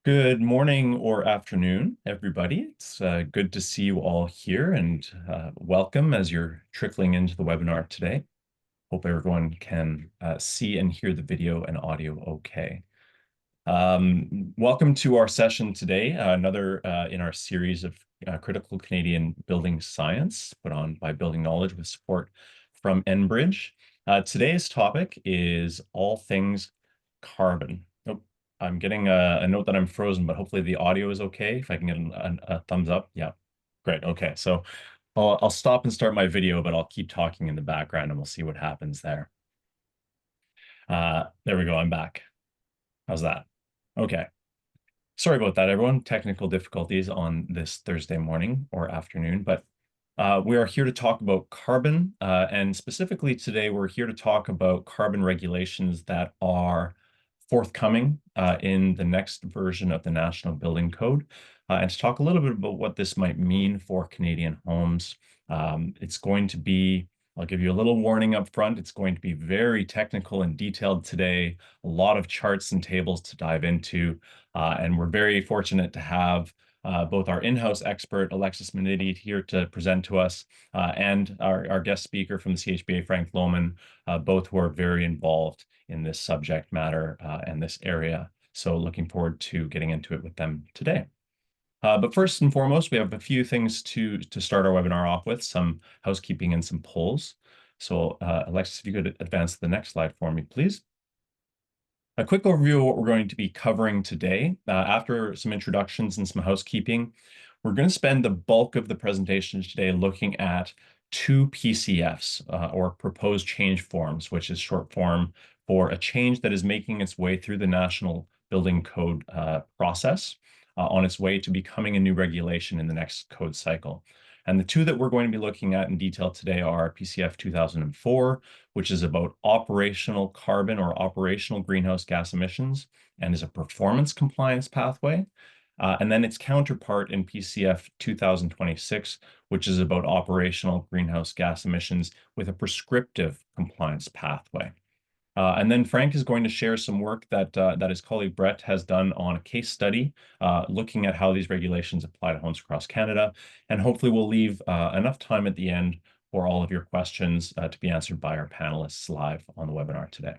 Good morning or afternoon, everybody. It's good to see you all here and welcome as you're trickling into the webinar today. Hope everyone can see and hear the video and audio okay. Welcome to our session today, another in our series of critical Canadian building science put on by Building Knowledge with support from Enbridge. Today's topic is all things carbon. Oh, I'm getting a note that I'm frozen, but hopefully the audio is okay. If I can get a thumbs up. Yeah, great. Okay, so I'll stop and start my video, but I'll keep talking in the background and we'll see what happens there. There we go. I'm back. How's that? Okay. Sorry about that, everyone. Technical difficulties on this Thursday morning or afternoon, but we are here to talk about carbon, and specifically today, we're here to talk about carbon regulations that are forthcoming in the next version of the National Building Code, and to talk a little bit about what this might mean for Canadian homes. It's going to be, I'll give you a little warning up front, it's going to be very technical and detailed today, a lot of charts and tables to dive into, and we're very fortunate to have both our in-house expert, Alexis Minniti, here to present to us, and our guest speaker from the CHBA, Frank Lohmann, both who are very involved in this subject matter and this area. So looking forward to getting into it with them today. But first and foremost, we have a few things to start our webinar off with, some housekeeping and some polls. So Alexis, if you could advance to the next slide for me, please. A quick overview of what we're going to be covering today. After some introductions and some housekeeping, we're going to spend the bulk of the presentation today looking at two PCFs, or proposed change forms, which is short form for a change that is making its way through the National Building Code process on its way to becoming a new regulation in the next code cycle. And the two that we're going to be looking at in detail today are PCF 2004, which is about operational carbon or operational greenhouse gas emissions and is a performance compliance pathway. And then its counterpart in PCF 2026, which is about operational greenhouse gas emissions with a prescriptive compliance pathway. And then Frank is going to share some work that his colleague Brett has done on a case study looking at how these regulations apply to homes across Canada. And hopefully we'll leave enough time at the end for all of your questions to be answered by our panelists live on the webinar today.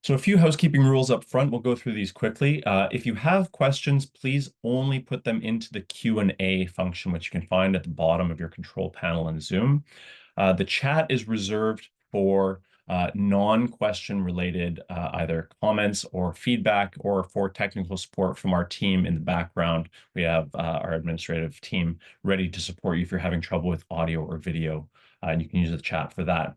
So a few housekeeping rules up front. We'll go through these quickly. If you have questions, please only put them into the Q&A function, which you can find at the bottom of your control panel in Zoom. The chat is reserved for non-question related either comments or feedback or for technical support from our team in the background. We have our administrative team ready to support you if you're having trouble with audio or video, and you can use the chat for that.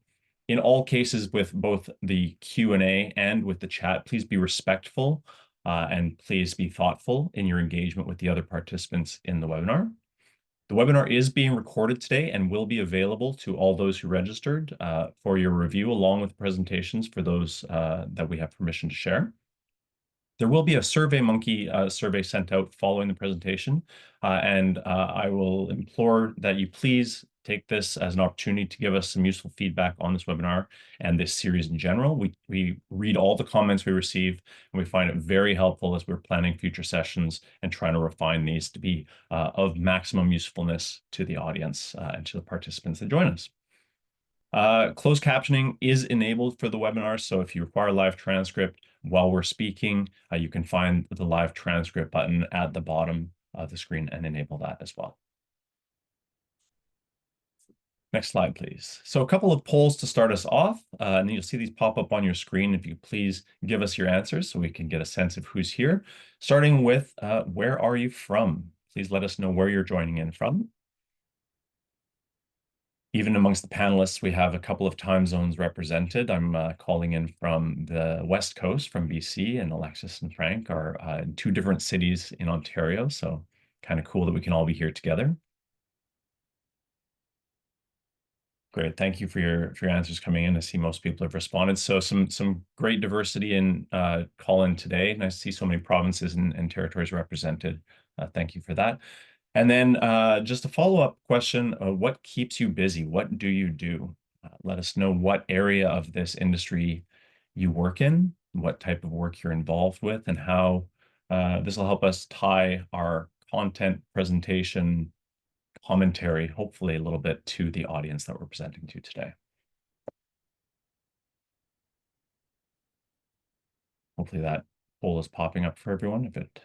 In all cases with both the Q&A and with the chat, please be respectful and please be thoughtful in your engagement with the other participants in the webinar. The webinar is being recorded today and will be available to all those who registered for your review, along with presentations for those that we have permission to share. There will be a SurveyMonkey survey sent out following the presentation, and I will implore that you please take this as an opportunity to give us some useful feedback on this webinar and this series in general. We read all the comments we receive, and we find it very helpful as we're planning future sessions and trying to refine these to be of maximum usefulness to the audience and to the participants that join us. Closed captioning is enabled for the webinar, so if you require live transcript while we're speaking, you can find the live transcript button at the bottom of the screen and enable that as well. Next slide, please. So a couple of polls to start us off, and you'll see these pop up on your screen. If you please give us your answers so we can get a sense of who's here. Starting with, where are you from? Please let us know where you're joining in from. Even amongst the panelists, we have a couple of time zones represented. I'm calling in from the West Coast, from BC, and Alexis and Frank are in two different cities in Ontario, so kind of cool that we can all be here together. Great, thank you for your answers coming in. I see most people have responded. So some great diversity in call-in today. Nice to see so many provinces and territories represented. Thank you for that. And then just a follow-up question, what keeps you busy? What do you do? Let us know what area of this industry you work in. what type of work you're involved with, and how this will help us tie our content presentation commentary, hopefully a little bit, to the audience that we're presenting to today. Hopefully that poll is popping up for everyone. If it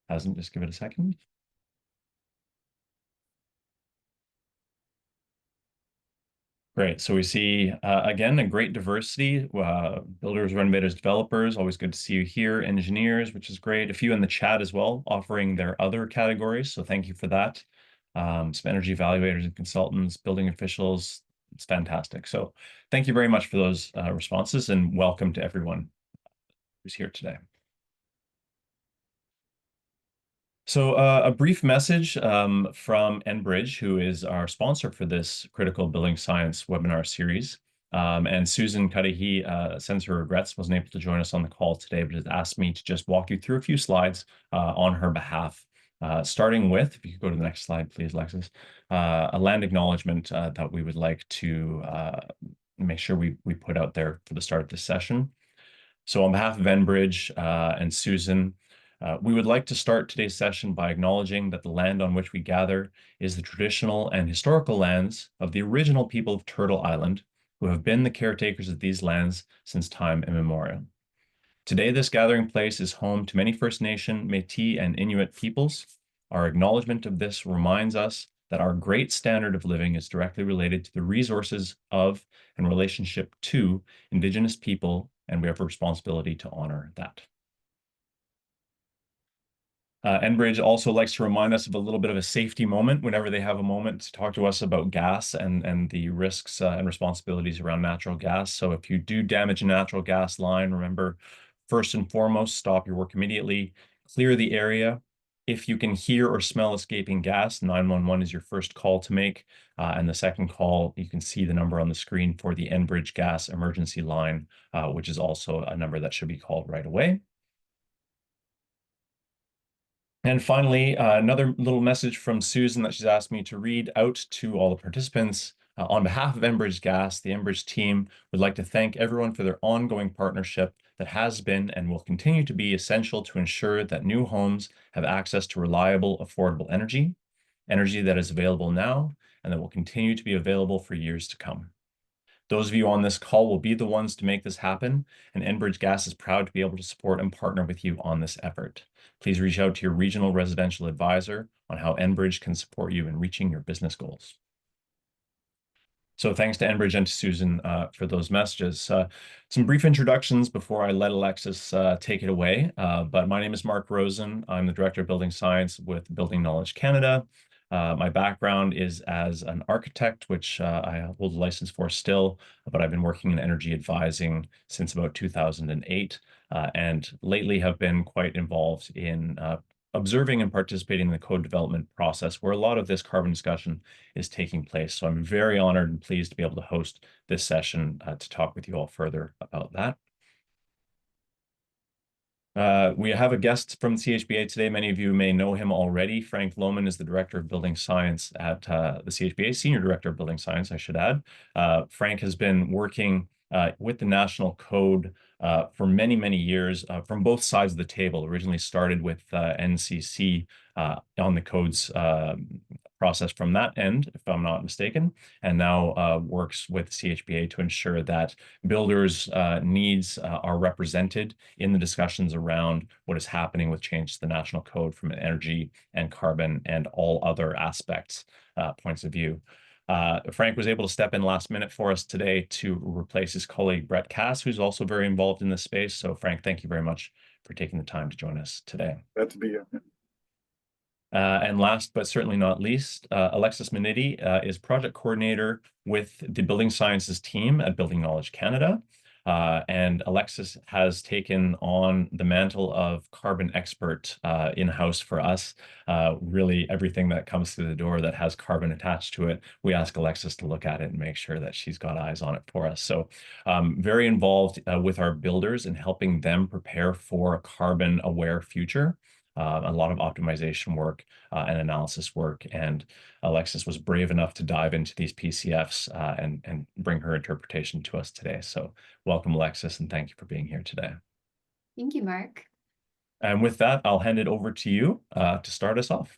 hasn't, just give it a second. Great. So we see, again, a great diversity, builders, renovators, developers. Always good to see you here. Engineers, which is great. A few in the chat as well, offering their other categories. So thank you for that. Some energy evaluators and consultants, building officials. It's fantastic. So thank you very much for those responses, and welcome to everyone who's here today. So a brief message from Enbridge, who is our sponsor for this Critical Building Science webinar series. And Susan Cudahy sends her regrets, wasn't able to join us on the call today, but has asked me to just walk you through a few slides on her behalf. Starting with, if you could go to the next slide, please, Alexis, a land acknowledgement that we would like to make sure we put out there for the start of this session. So on behalf of Enbridge and Susan, we would like to start today's session by acknowledging that the land on which we gather is the traditional and historical lands of the original people of Turtle Island, who have been the caretakers of these lands since time immemorial. Today, this gathering place is home to many First Nation, Métis, and Inuit peoples. Our acknowledgement of this reminds us that our great standard of living is directly related to the resources of and relationship to Indigenous people, and we have a responsibility to honor that. Enbridge also likes to remind us of a little bit of a safety moment whenever they have a moment to talk to us about gas and the risks and responsibilities around natural gas. So if you do damage a natural gas line, remember, first and foremost, stop your work immediately, clear the area. If you can hear or smell escaping gas, 911 is your first call to make. And the second call, you can see the number on the screen for the Enbridge gas emergency line, which is also a number that should be called right away. And finally, another little message from Susan that she's asked me to read out to all the participants. On behalf of Enbridge Gas, the Enbridge team would like to thank everyone for their ongoing partnership that has been and will continue to be essential to ensure that new homes have access to reliable, affordable energy, energy that is available now and that will continue to be available for years to come. Those of you on this call will be the ones to make this happen, and Enbridge Gas is proud to be able to support and partner with you on this effort. Please reach out to your regional residential advisor on how Enbridge can support you in reaching your business goals. So thanks to Enbridge and to Susan for those messages. Some brief introductions before I let Alexis take it away. But my name is Mark Rosen. I'm the Director of Building Science with Building Knowledge Canada. My background is as an architect, which I hold a license for still, but I've been working in energy advising since about 2008, and lately have been quite involved in observing and participating in the code development process, where a lot of this carbon discussion is taking place. So I'm very honored and pleased to be able to host this session to talk with you all further about that. We have a guest from CHBA today. Many of you may know him already. Frank Lohmann is the Director of Building Science at the CHBA, Senior Director of Building Science, I should add. Frank has been working with the National Code for many, many years from both sides of the table. Originally started with NCC on the codes process from that end, if I'm not mistaken, and now works with CHBA to ensure that builders' needs are represented in the discussions around what is happening with change to the National Code from an energy and carbon and all other aspects points of view. Frank was able to step in last minute for us today to replace his colleague, Brett Cass, who's also very involved in this space. So Frank, thank you very much for taking the time to join us today. Glad to be here. And last but certainly not least, Alexis Minniti is project coordinator with the Building Sciences team at Building Knowledge Canada. And Alexis has taken on the mantle of carbon expert in-house for us. Really, everything that comes through the door that has carbon attached to it, we ask Alexis to look at it and make sure that she's got eyes on it for us. So very involved with our builders in helping them prepare for a carbon-aware future. A lot of optimization work and analysis work. And Alexis was brave enough to dive into these PCFs and bring her interpretation to us today. So welcome, Alexis, and thank you for being here today. Thank you, Mark. And with that, I'll hand it over to you to start us off.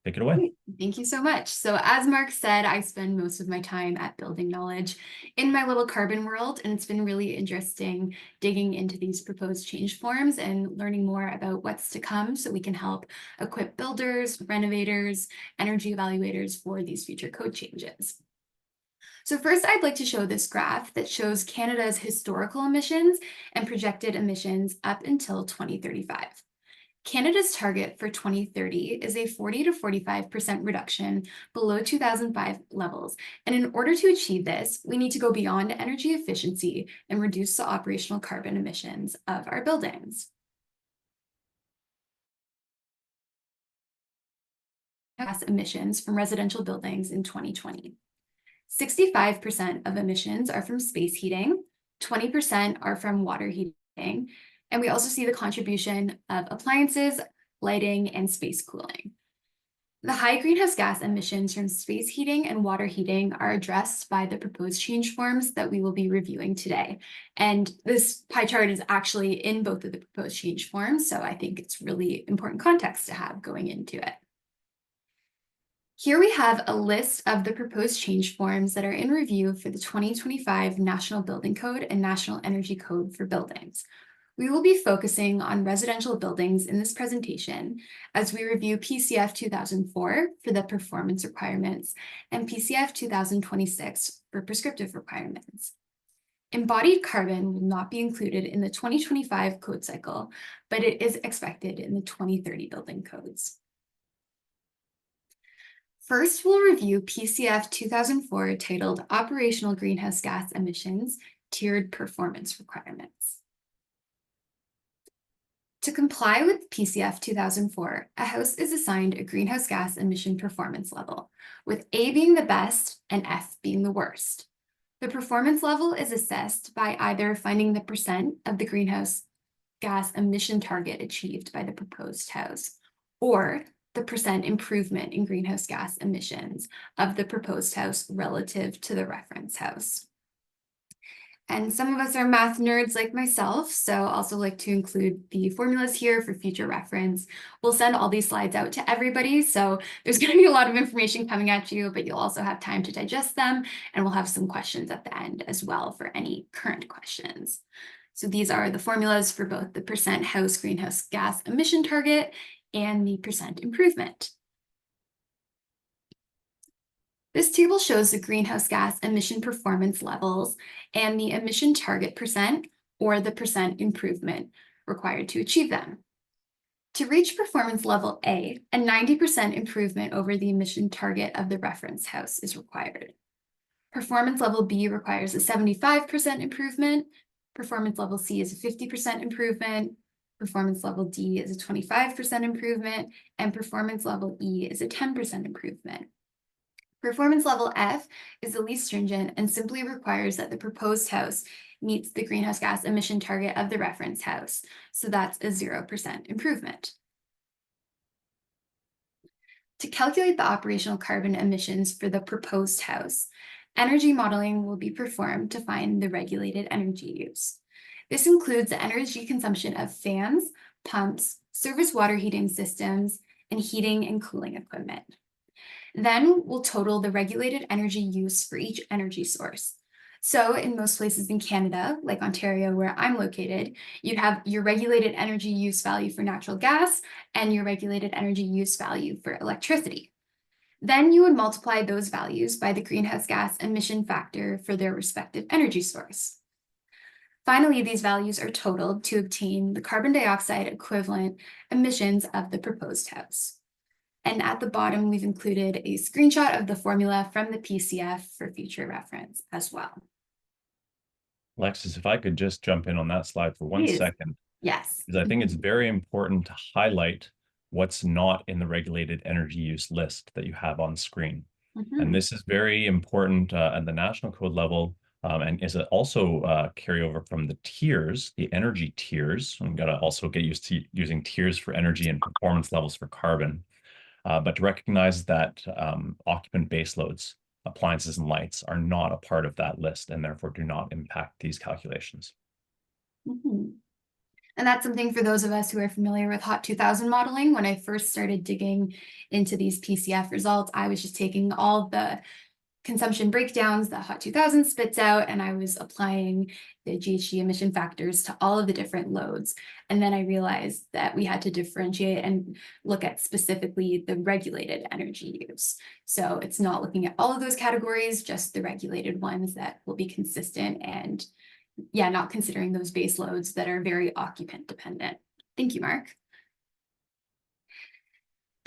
Take it away. Great. Thank you so much. So as Mark said, I spend most of my time at Building Knowledge in my little carbon world, and it's been really interesting digging into these proposed change forms and learning more about what's to come so we can help equip builders, renovators, energy evaluators for these future code changes. So first, I'd like to show this graph that shows Canada's historical emissions and projected emissions up until 2035. Canada's target for 2030 is a 40 to 45% reduction below 2005 levels. And in order to achieve this, we need to go beyond energy efficiency and reduce the operational carbon emissions of our buildings. Gas emissions from residential buildings in 2020. 65% of emissions are from space heating, 20% are from water heating, and we also see the contribution of appliances, lighting, and space cooling. The high greenhouse gas emissions from space heating and water heating are addressed by the proposed change forms that we will be reviewing today. And this pie chart is actually in both of the proposed change forms, so I think it's really important context to have going into it. Here we have a list of the proposed change forms that are in review for the 2025 National Building Code and National Energy Code for buildings. We will be focusing on residential buildings in this presentation as we review PCF 2004 for the performance requirements and PCF 2026 for prescriptive requirements. Embodied carbon will not be included in the 2025 code cycle, but it is expected in the 2030 building codes. First, we'll review PCF 2004 titled Operational Greenhouse Gas Emissions, Tiered Performance Requirements. To comply with PCF 2004, a house is assigned a greenhouse gas emission performance level, with A being the best and F being the worst. The performance level is assessed by either finding the percent of the greenhouse gas emission target achieved by the proposed house, or the percent improvement in greenhouse gas emissions of the proposed house relative to the reference house. And some of us are math nerds like myself, so also like to include the formulas here for future reference. We'll send all these slides out to everybody, so there's going to be a lot of information coming at you, but you'll also have time to digest them, and we'll have some questions at the end as well for any current questions. So these are the formulas for both the percent house greenhouse gas emission target and the percent improvement. This table shows the greenhouse gas emission performance levels and the emission target percent or the percent improvement required to achieve them. To reach performance level A, a 90% improvement over the emission target of the reference house is required. Performance level B requires a 75% improvement. Performance level C is a 50% improvement. Performance level D is a 25% improvement, and performance level E is a 10% improvement. Performance level F is the least stringent and simply requires that the proposed house meets the greenhouse gas emission target of the reference house. So that's a 0% improvement. To calculate the operational carbon emissions for the proposed house, energy modeling will be performed to find the regulated energy use. This includes the energy consumption of fans, pumps, surface water heating systems, and heating and cooling equipment. Then we'll total the regulated energy use for each energy source. So in most places in Canada, like Ontario, where I'm located, you'd have your regulated energy use value for natural gas and your regulated energy use value for electricity. Then you would multiply those values by the greenhouse gas emission factor for their respective energy source. Finally, these values are totaled to obtain the carbon dioxide equivalent emissions of the proposed house. And at the bottom, we've included a screenshot of the formula from the PCF for future reference as well. Alexis, if I could just jump in on that slide for one Please. second, Yes. because I think it's very important to highlight what's not in the regulated energy use list that you have on screen. And this is very important at the national code level, and is also carryover from the tiers, the energy tiers. We've got to also get used to using tiers for energy and performance levels for carbon. But to recognize that occupant baseloads, appliances and lights are not a part of that list and therefore do not impact these calculations. And that's something for those of us who are familiar with Hot 2000 modeling. When I first started digging into these PCF results, I was just taking all the consumption breakdowns that Hot 2000 spits out, and I was applying the GHG emission factors to all of the different loads. And then I realized that we had to differentiate and look at specifically the regulated energy use. So it's not looking at all of those categories, just the regulated ones that will be consistent, and yeah, not considering those base loads that are very occupant dependent. Thank you, Mark.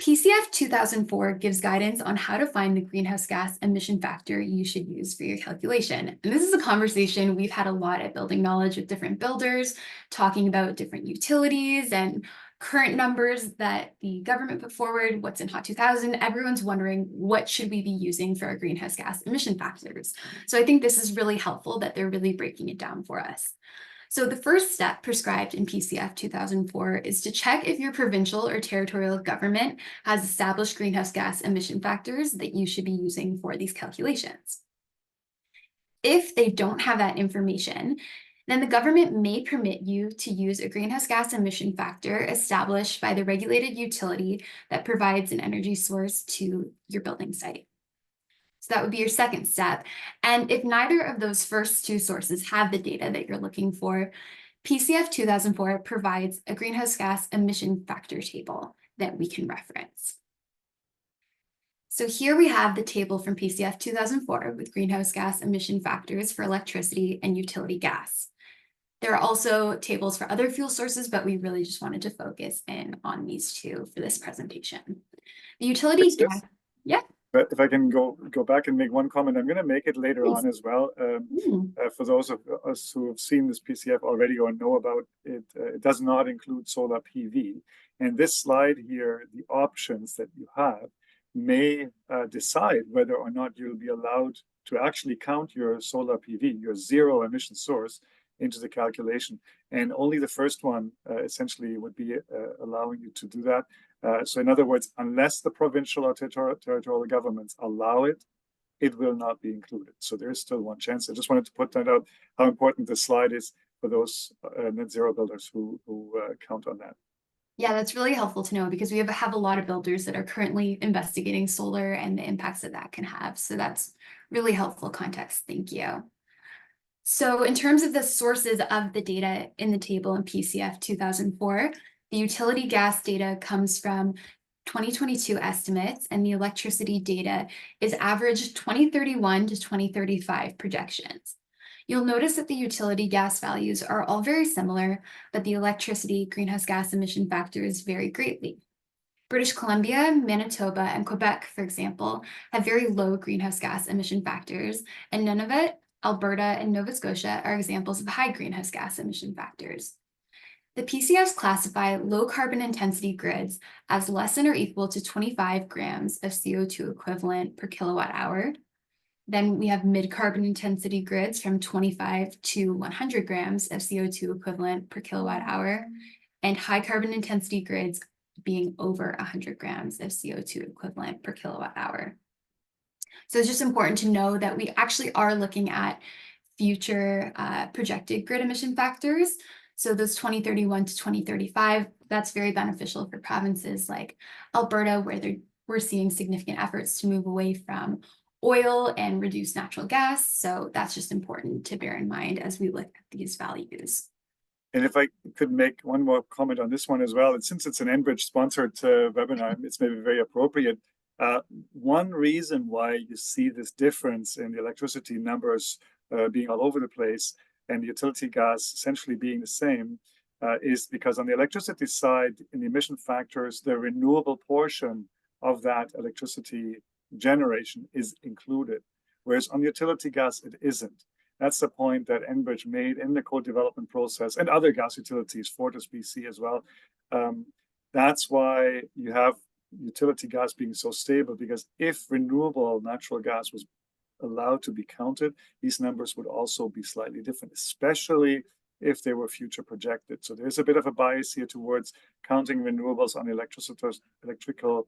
PCF 2004 gives guidance on how to find the greenhouse gas emission factor you should use for your calculation. And this is a conversation we've had a lot at Building Knowledge with different builders, talking about different utilities and current numbers that the government put forward, what's in Hot 2000. Everyone's wondering, what should we be using for our greenhouse gas emission factors? So I think this is really helpful that they're really breaking it down for us. So the first step prescribed in PCF 2004 is to check if your provincial or territorial government has established greenhouse gas emission factors that you should be using for these calculations. If they don't have that information, then the government may permit you to use a greenhouse gas emission factor established by the regulated utility that provides an energy source to your building site. So that would be your second step. And if neither of those first two sources have the data that you're looking for, PCF 2004 provides a greenhouse gas emission factor table that we can reference. So here we have the table from PCF 2004 with greenhouse gas emission factors for electricity and utility gas. There are also tables for other fuel sources, but we really just wanted to focus in on these two for this presentation. The utility gas, yeah. But if I can go back and make one comment, I'm going to make it later on as well. For those of us who have seen this PCF already or know about it, it does not include solar PV. And this slide here, the options that you have may decide whether or not you'll be allowed to actually count your solar PV, your zero emission source, into the calculation. And only the first one essentially would be allowing you to do that. So in other words, unless the provincial or territorial governments allow it, it will not be included. So there is still one chance. I just wanted to put that out, how important this slide is for those net zero builders who count on that. Yeah, that's really helpful to know, because we have a lot of builders that are currently investigating solar and the impacts that that can have. So that's really helpful context. Thank you. So in terms of the sources of the data in the table in PCF 2004, the utility gas data comes from 2022 estimates, and the electricity data is average 2031 to 2035 projections. You'll notice that the utility gas values are all very similar, but the electricity greenhouse gas emission factors vary greatly. British Columbia, Manitoba, and Quebec, for example, have very low greenhouse gas emission factors, and Nunavut, Alberta, and Nova Scotia are examples of high greenhouse gas emission factors. The PCFs classify low carbon intensity grids as less than or equal to 25 grams of CO2 equivalent per kilowatt hour. Then we have mid carbon intensity grids from 25 to 100 grams of CO2 equivalent per kilowatt hour, and high carbon intensity grids being over 100 grams of CO2 equivalent per kilowatt hour. So it's just important to know that we actually are looking at future projected grid emission factors. So those 2031 to 2035, that's very beneficial for provinces like Alberta, where we're seeing significant efforts to move away from oil and reduce natural gas. So that's just important to bear in mind as we look at these values. And if I could make one more comment on this one as well, and since it's an Enbridge sponsored webinar, it's maybe very appropriate. One reason why you see this difference in the electricity numbers being all over the place and the utility gas essentially being the same is because on the electricity side, in the emission factors, the renewable portion of that electricity generation is included, whereas on the utility gas, it isn't. That's the point that Enbridge made in the co-development process, and other gas utilities, Fortis BC as well. That's why you have utility gas being so stable, because if renewable natural gas was allowed to be counted, these numbers would also be slightly different, especially if they were future projected. So there's a bit of a bias here towards counting renewables on electrical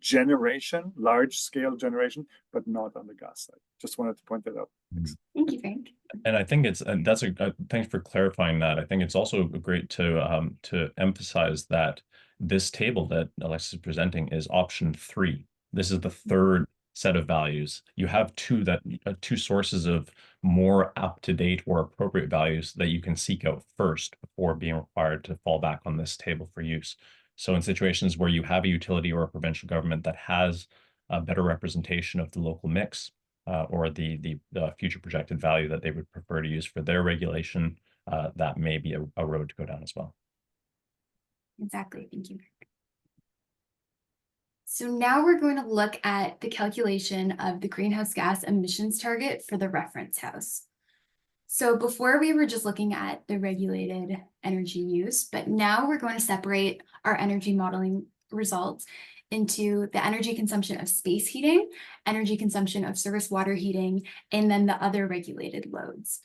generation, large scale generation, but not on the gas side. Just wanted to point that out. Thank you, Frank. And I think thanks for clarifying that. I think it's also great to emphasize that this table that Alexis is presenting is option 3. This is the third set of values. You have two sources of more up-to-date or appropriate values that you can seek out first before being required to fall back on this table for use. So in situations where you have a utility or a provincial government that has a better representation of the local mix, or the future projected value that they would prefer to use for their regulation, that may be a road to go down as well. Exactly. Thank you. So now we're going to look at the calculation of the greenhouse gas emissions target for the reference house. So before we were just looking at the regulated energy use, but now we're going to separate our energy modeling results into the energy consumption of space heating, energy consumption of surface water heating, and then the other regulated loads.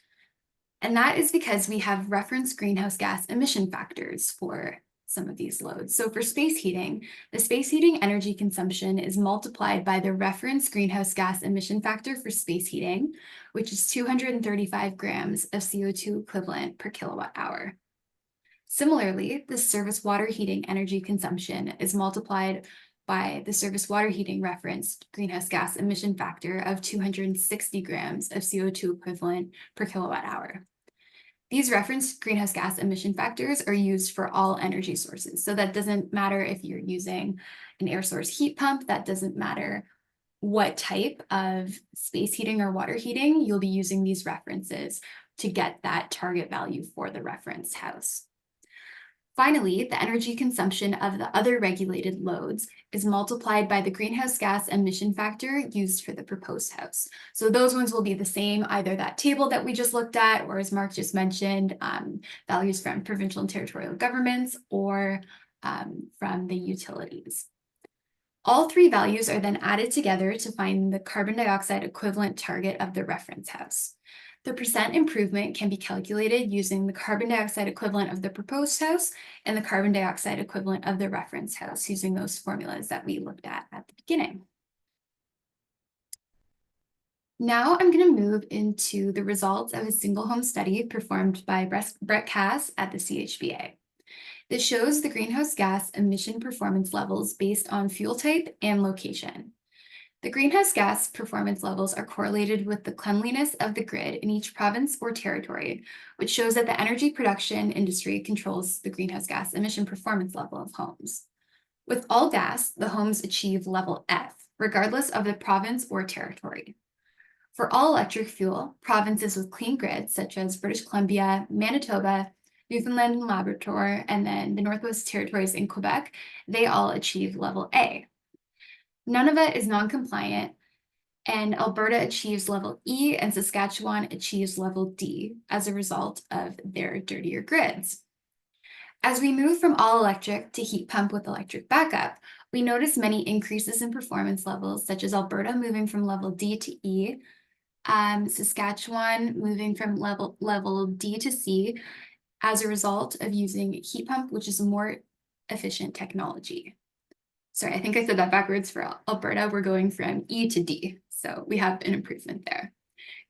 And that is because we have reference greenhouse gas emission factors for some of these loads. So for space heating, the space heating energy consumption is multiplied by the reference greenhouse gas emission factor for space heating, which is 235 grams of CO2 equivalent per kilowatt hour. Similarly, the surface water heating energy consumption is multiplied by the surface water heating referenced greenhouse gas emission factor of 260 grams of CO2 equivalent per kilowatt hour. These reference greenhouse gas emission factors are used for all energy sources. So that doesn't matter if you're using an air source heat pump, that doesn't matter what type of space heating or water heating, you'll be using these references to get that target value for the reference house. Finally, the energy consumption of the other regulated loads is multiplied by the greenhouse gas emission factor used for the proposed house. So those ones will be the same, either that table that we just looked at, or as Mark just mentioned, values from provincial and territorial governments, or from the utilities. All 3 values are then added together to find the carbon dioxide equivalent target of the reference house. The percent improvement can be calculated using the carbon dioxide equivalent of the proposed house and the carbon dioxide equivalent of the reference house using those formulas that we looked at the beginning. Now I'm going to move into the results of a single home study performed by Brett Cass at the CHBA. This shows the greenhouse gas emission performance levels based on fuel type and location. The greenhouse gas performance levels are correlated with the cleanliness of the grid in each province or territory, which shows that the energy production industry controls the greenhouse gas emission performance level of homes. With all gas, the homes achieve level F, regardless of the province or territory. For all electric fuel, provinces with clean grids, such as British Columbia, Manitoba, Newfoundland and Labrador, and then the Northwest Territories in Quebec, they all achieve level A. Nunavut is non-compliant, and Alberta achieves level E, and Saskatchewan achieves level D as a result of their dirtier grids. As we move from all electric to heat pump with electric backup, we notice many increases in performance levels, such as Alberta moving from level D to E, Saskatchewan moving from level D to C as a result of using heat pump, which is a more efficient technology. Sorry, I think I said that backwards. For Alberta, we're going from E to D, so we have an improvement there.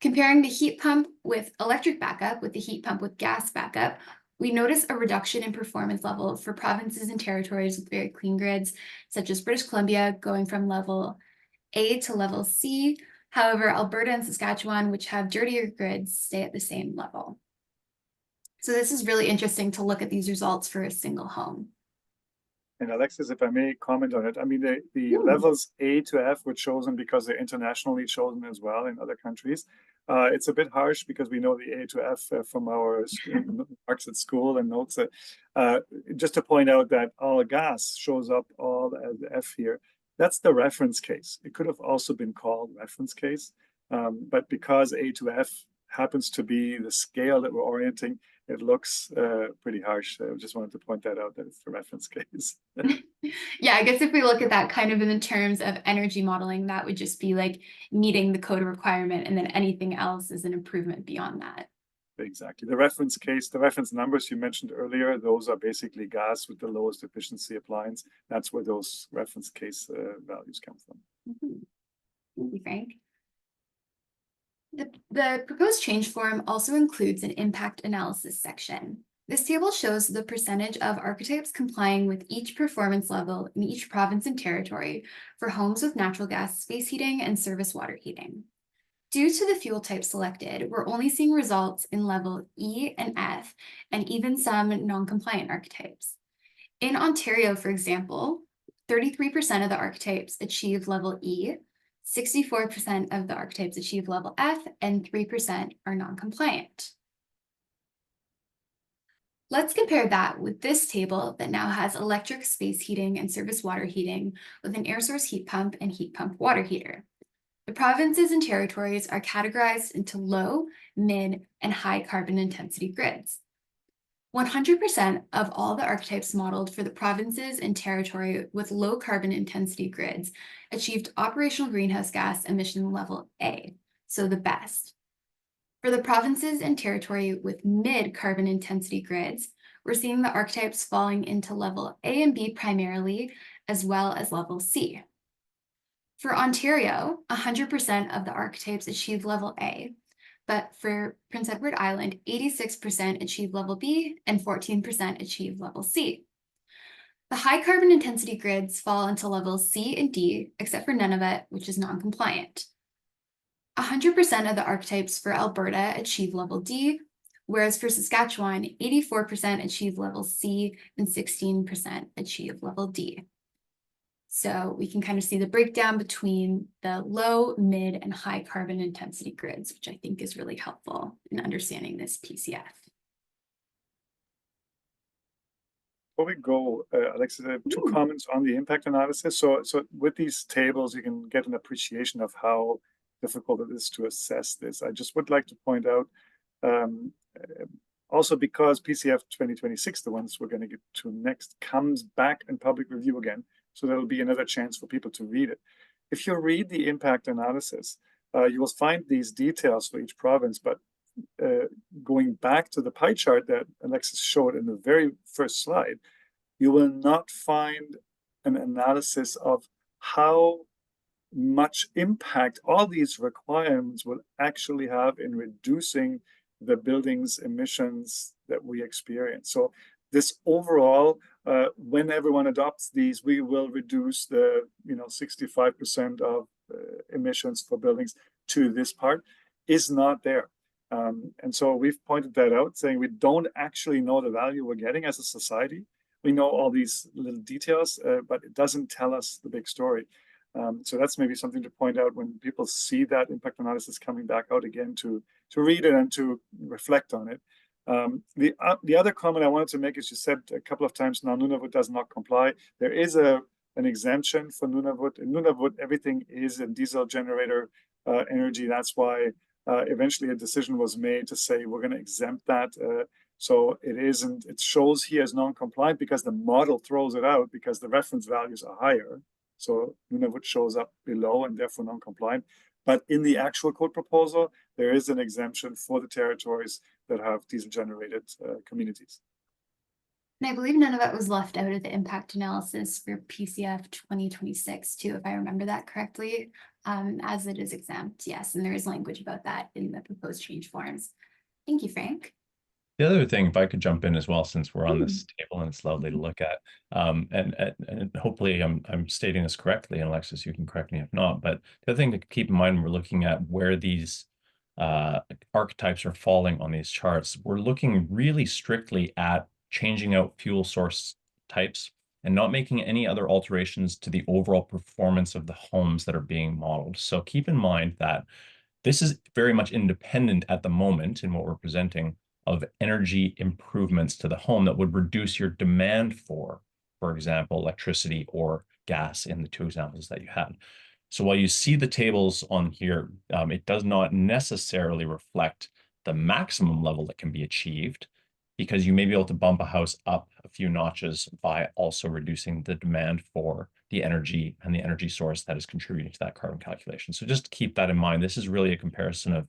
Comparing the heat pump with electric backup with the heat pump with gas backup, we notice a reduction in performance level for provinces and territories with very clean grids, such as British Columbia, going from level A to level C. However, Alberta and Saskatchewan, which have dirtier grids, stay at the same level. So this is really interesting to look at these results for a single home. And Alexis, if I may comment on it, I mean, the levels A to F were chosen because they're internationally chosen as well in other countries. It's a bit harsh because we know the A to F from our marks at school and notes. Just to point out that all gas shows up all as F here. That's the reference case. It could have also been called reference case, but because A to F happens to be the scale that we're orienting, it looks pretty harsh. I just wanted to point that out, that it's the reference case. Yeah, I guess if we look at that kind of in the terms of energy modeling, that would just be like meeting the code requirement, and then anything else is an improvement beyond that. Exactly. The reference case, the reference numbers you mentioned earlier, those are basically gas with the lowest efficiency appliance. That's where those reference case values come from. Mhm. Thank you, Frank. The proposed change form also includes an impact analysis section. This table shows the percentage of archetypes complying with each performance level in each province and territory for homes with natural gas space heating and service water heating. Due to the fuel type selected, we're only seeing results in level E and F, and even some non-compliant archetypes. In Ontario, for example, 33% of the archetypes achieve level E, 64% of the archetypes achieve level F, and 3% are non-compliant. Let's compare that with this table that now has electric space heating and surface water heating with an air source heat pump and heat pump water heater. The provinces and territories are categorized into low, mid, and high carbon intensity grids. 100% of all the archetypes modeled for the provinces and territory with low carbon intensity grids achieved operational greenhouse gas emission level A, so the best. For the provinces and territory with mid carbon intensity grids, we're seeing the archetypes falling into level A and B primarily, as well as level C. For Ontario, 100% of the archetypes achieve level A, but for Prince Edward Island, 86% achieve level B and 14% achieve level C. The high carbon intensity grids fall into levels C and D, except for Nunavut, which is non-compliant. 100% of the archetypes for Alberta achieve level D, whereas for Saskatchewan, 84% achieve level C and 16% achieve level D. So we can kind of see the breakdown between the low, mid, and high carbon intensity grids, which I think is really helpful in understanding this PCF. Before we go, Alexis, I have two comments on the impact analysis. So with these tables, you can get an appreciation of how difficult it is to assess this. I just would like to point out, also because PCF 2026, the ones we're going to get to next, comes back in public review again. So there'll be another chance for people to read it. If you read the impact analysis, you will find these details for each province, but going back to the pie chart that Alexis showed in the very first slide, you will not find an analysis of how much impact all these requirements will actually have in reducing the building's emissions that we experience. So this overall, when everyone adopts these, we will reduce the 65% of emissions for buildings to this part is not there. And so we've pointed that out, saying we don't actually know the value we're getting as a society. We know all these little details, but it doesn't tell us the big story. So that's maybe something to point out when people see that impact analysis coming back out again, to read it and to reflect on it. The other comment I wanted to make is, you said a couple of times now, Nunavut does not comply. There is an exemption for Nunavut. In Nunavut, everything is a diesel generator energy. That's why eventually a decision was made to say we're going to exempt that. So it shows here as non-compliant because the model throws it out because the reference values are higher. So Nunavut shows up below and therefore non-compliant. But in the actual code proposal, there is an exemption for the territories that have diesel-generated communities. And I believe Nunavut was left out of the impact analysis for PCF 2026 too, if I remember that correctly, as it is exempt. Yes, and there is language about that in the proposed change forms. Thank you, Frank. The other thing, if I could jump in as well, since we're on this table and it's lovely to look at, and hopefully I'm stating this correctly, and Alexis, you can correct me if not, but the other thing to keep in mind when we're looking at where these archetypes are falling on these charts, we're looking really strictly at changing out fuel source types and not making any other alterations to the overall performance of the homes that are being modeled. So keep in mind that this is very much independent at the moment in what we're presenting of energy improvements to the home that would reduce your demand for example, electricity or gas in the two examples that you had. So while you see the tables on here, it does not necessarily reflect the maximum level that can be achieved, because you may be able to bump a house up a few notches by also reducing the demand for the energy and the energy source that is contributing to that carbon calculation. So just keep that in mind. This is really a comparison of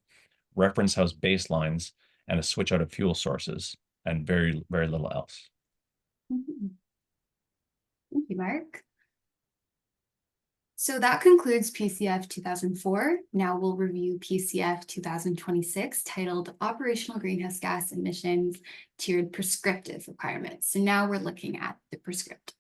reference house baselines and a switch out of fuel sources, and very, very little else. Mhm. Thank you, Mark. So that concludes PCF 2004. Now we'll review PCF 2026, titled Operational Greenhouse Gas Emissions Tiered Prescriptive Requirements. So now we're looking at the prescriptive.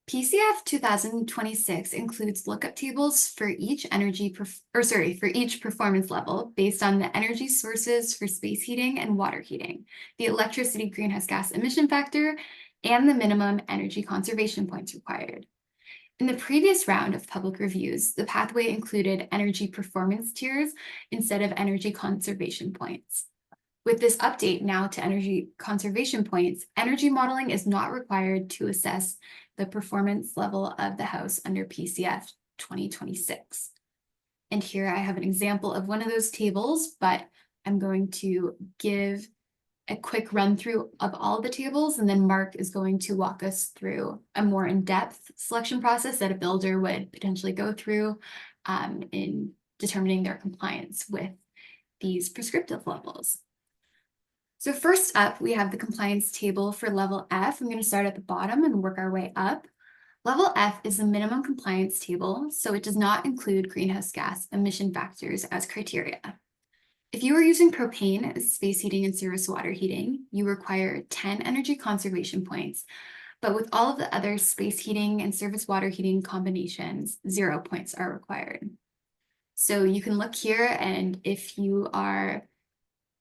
PCF 2026 includes lookup tables for each each performance level based on the energy sources for space heating and water heating, the electricity greenhouse gas emission factor, and the minimum energy conservation points required. In the previous round of public reviews, the pathway included energy performance tiers instead of energy conservation points. With this update now to energy conservation points, energy modeling is not required to assess the performance level of the house under PCF 2026. And here I have an example of one of those tables, but I'm going to give a quick run through of all the tables, and then Mark is going to walk us through a more in-depth selection process that a builder would potentially go through in determining their compliance with these prescriptive levels. So first up, we have the compliance table for level F. I'm going to start at the bottom and work our way up. Level F is the minimum compliance table, so it does not include greenhouse gas emission factors as criteria. If you are using propane as space heating and service water heating, you require 10 energy conservation points, but with all of the other space heating and service water heating combinations, 0 points are required. So you can look here, and if you are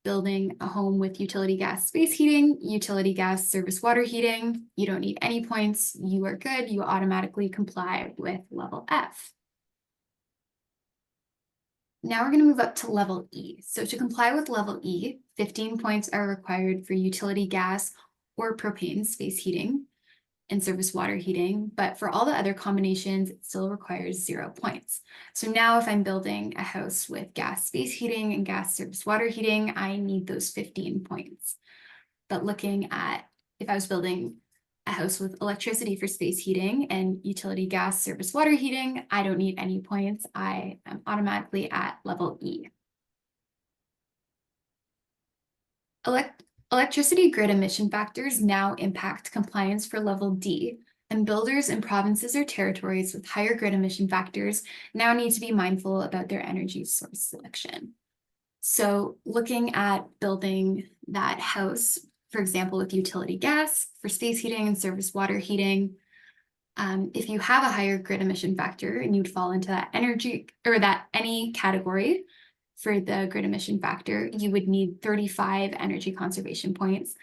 building a home with utility gas space heating, utility gas service water heating, you don't need any points, you are good, you automatically comply with level F. Now we're going to move up to level E. So to comply with level E, 15 points are required for utility gas or propane space heating and service water heating, but for all the other combinations, it still requires 0 points. So now if I'm building a house with gas space heating and gas service water heating, I need those 15 points. But looking at if I was building a house with electricity for space heating and utility gas service water heating, I don't need any points. I am automatically at level E. Electricity grid emission factors now impact compliance for level D, and builders in provinces or territories with higher grid emission factors now need to be mindful about their energy source selection. So looking at building that house, for example, with utility gas for space heating and service water heating, if you have a higher grid emission factor and you'd fall into that energy or that any category for the grid emission factor, you would need 35 energy conservation points.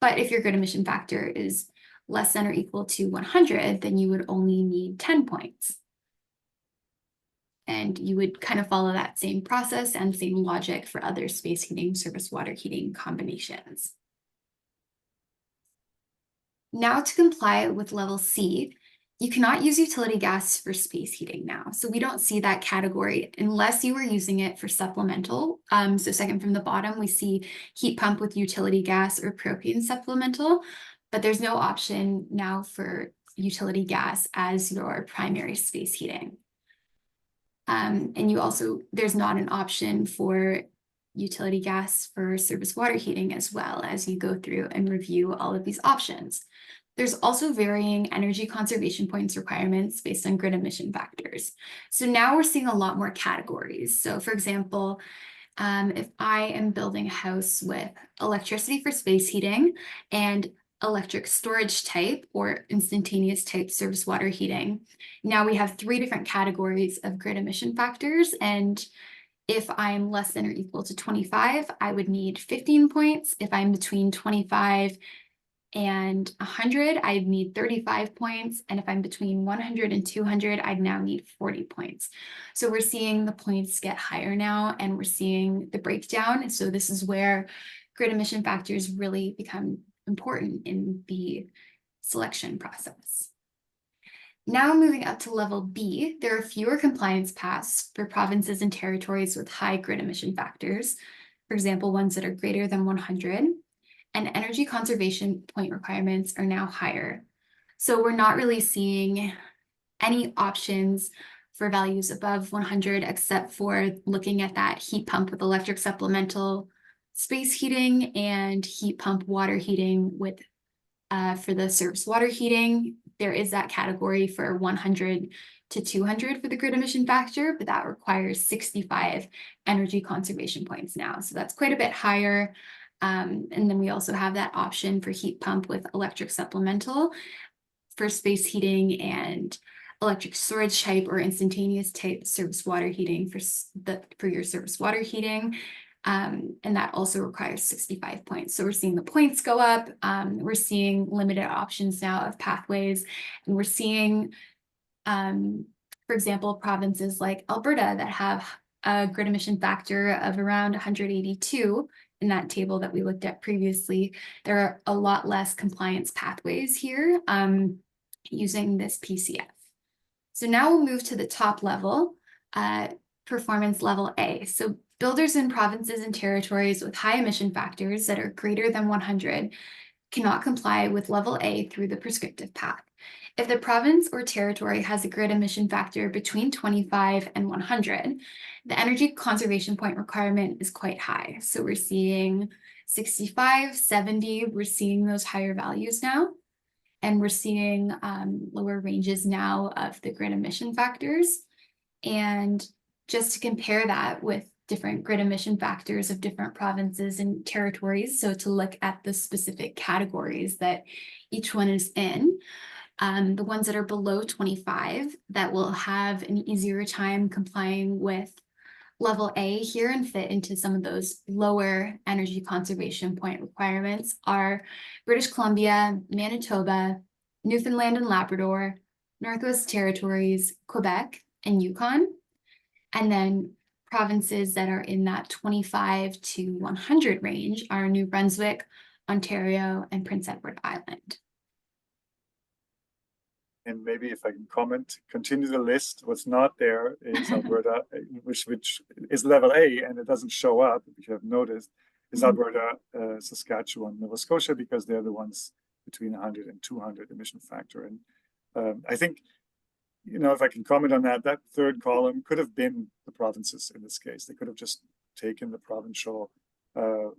But if your grid emission factor is less than or equal to 100, then you would only need 10 points. And you would kind of follow that same process and same logic for other space heating, service water heating combinations. Now to comply with level C, you cannot use utility gas for space heating now. So we don't see that category unless you were using it for supplemental. So second from the bottom, we see heat pump with utility gas or propane supplemental, but there's no option now for utility gas as your primary space heating. And there's not an option for utility gas for service water heating as well as you go through and review all of these options. There's also varying energy conservation points requirements based on grid emission factors. So now we're seeing a lot more categories. So for example, if I am building a house with electricity for space heating and electric storage type or instantaneous type service water heating, now we have 3 different categories of grid emission factors. And if I'm less than or equal to 25, I would need 15 points. If I'm between 25 and 100, I'd need 35 points. And if I'm between 100 and 200, I'd now need 40 points. So we're seeing the points get higher now, and we're seeing the breakdown. So this is where grid emission factors really become important in the selection process. Now moving up to level B, there are fewer compliance paths for provinces and territories with high grid emission factors, for example, ones that are greater than 100, and energy conservation point requirements are now higher. So we're not really seeing any options for values above 100, except for looking at that heat pump with electric supplemental space heating and heat pump water heating with for the service water heating. There is that category for 100 to 200 for the grid emission factor, but that requires 65 energy conservation points now. So that's quite a bit higher. And then we also have that option for heat pump with electric supplemental for space heating and electric storage type or instantaneous type service water heating for your service water heating. And that also requires 65 points. So we're seeing the points go up. We're seeing limited options now of pathways, and we're seeing, for example, provinces like Alberta that have a grid emission factor of around 182 in that table that we looked at previously. There are a lot less compliance pathways here using this PCF. So now we'll move to the top level, performance level A. So builders in provinces and territories with high emission factors that are greater than 100 cannot comply with level A through the prescriptive path. If the province or territory has a grid emission factor between 25 and 100, the energy conservation point requirement is quite high. So we're seeing 65, 70, we're seeing those higher values now. And we're seeing lower ranges now of the grid emission factors. And just to compare that with different grid emission factors of different provinces and territories, so to look at the specific categories that each one is in, the ones that are below 25 that will have an easier time complying with level A here and fit into some of those lower energy conservation point requirements are British Columbia, Manitoba, Newfoundland and Labrador, Northwest Territories, Quebec, and Yukon. And then provinces that are in that 25 to 100 range are New Brunswick, Ontario, and Prince Edward Island. And maybe if I can comment, continue the list. What's not there is Alberta, which is level A, and it doesn't show up, if you have noticed, is Alberta, Saskatchewan, Nova Scotia, because they're the ones between 100 and 200 emission factor. And I think, you know, if I can comment on that, that third column could have been the provinces in this case. They could have just taken the provincial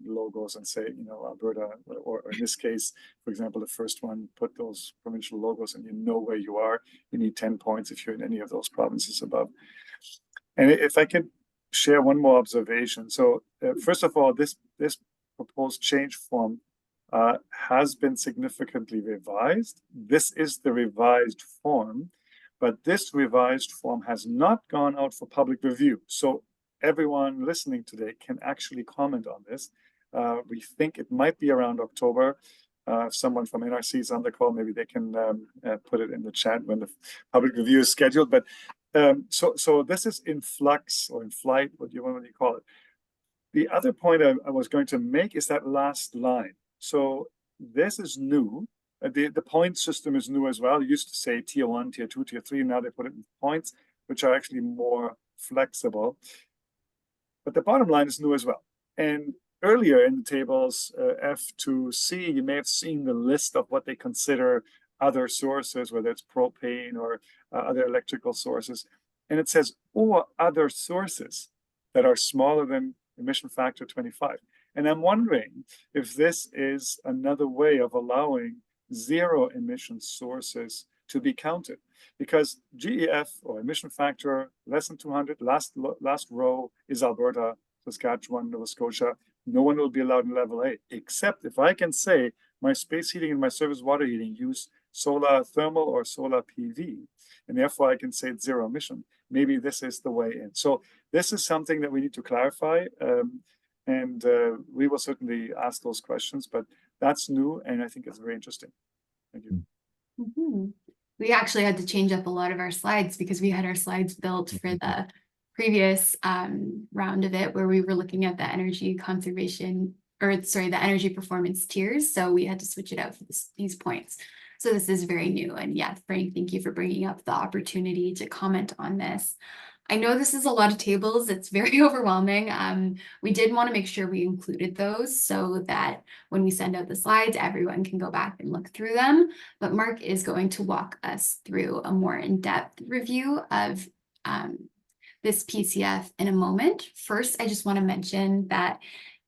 logos and say, you know, Alberta, or in this case, for example, the first one, put those provincial logos and you know where you are. You need 10 points if you're in any of those provinces above. And if I could share one more observation. So first of all, this proposed change form has been significantly revised. This is the revised form, but this revised form has not gone out for public review. So everyone listening today can actually comment on this. We think it might be around October. If someone from NRC is on the call, maybe they can put it in the chat when the public review is scheduled. But so this is in flux or in flight, what do you call it? The other point I was going to make is that last line. So this is new. The point system is new as well. It used to say tier 1, tier 2, tier 3. Now they put it in points, which are actually more flexible. But the bottom line is new as well. And earlier in the tables, F to C, you may have seen the list of what they consider other sources, whether it's propane or other electrical sources. And it says, or other sources that are smaller than emission factor 25. And I'm wondering if this is another way of allowing zero emission sources to be counted, because GEF or emission factor less than 200, last row is Alberta, Saskatchewan, Nova Scotia. No one will be allowed in level A, except if I can say my space heating and my service water heating use solar thermal or solar PV, and therefore I can say it's zero emission. Maybe this is the way in. So this is something that we need to clarify, and we will certainly ask those questions, but that's new, and I think it's very interesting. Thank you. Mm-hmm. We actually had to change up a lot of our slides because we had our slides built for the previous round of it, where we were looking at the energy conservation, or sorry, the energy performance tiers. So we had to switch it out for these points. So this is very new. And yeah, Frank, thank you for bringing up the opportunity to comment on this. I know this is a lot of tables. It's very overwhelming. We did want to make sure we included those so that when we send out the slides, everyone can go back and look through them. But Mark is going to walk us through a more in-depth review of this PCF in a moment. First, I just want to mention that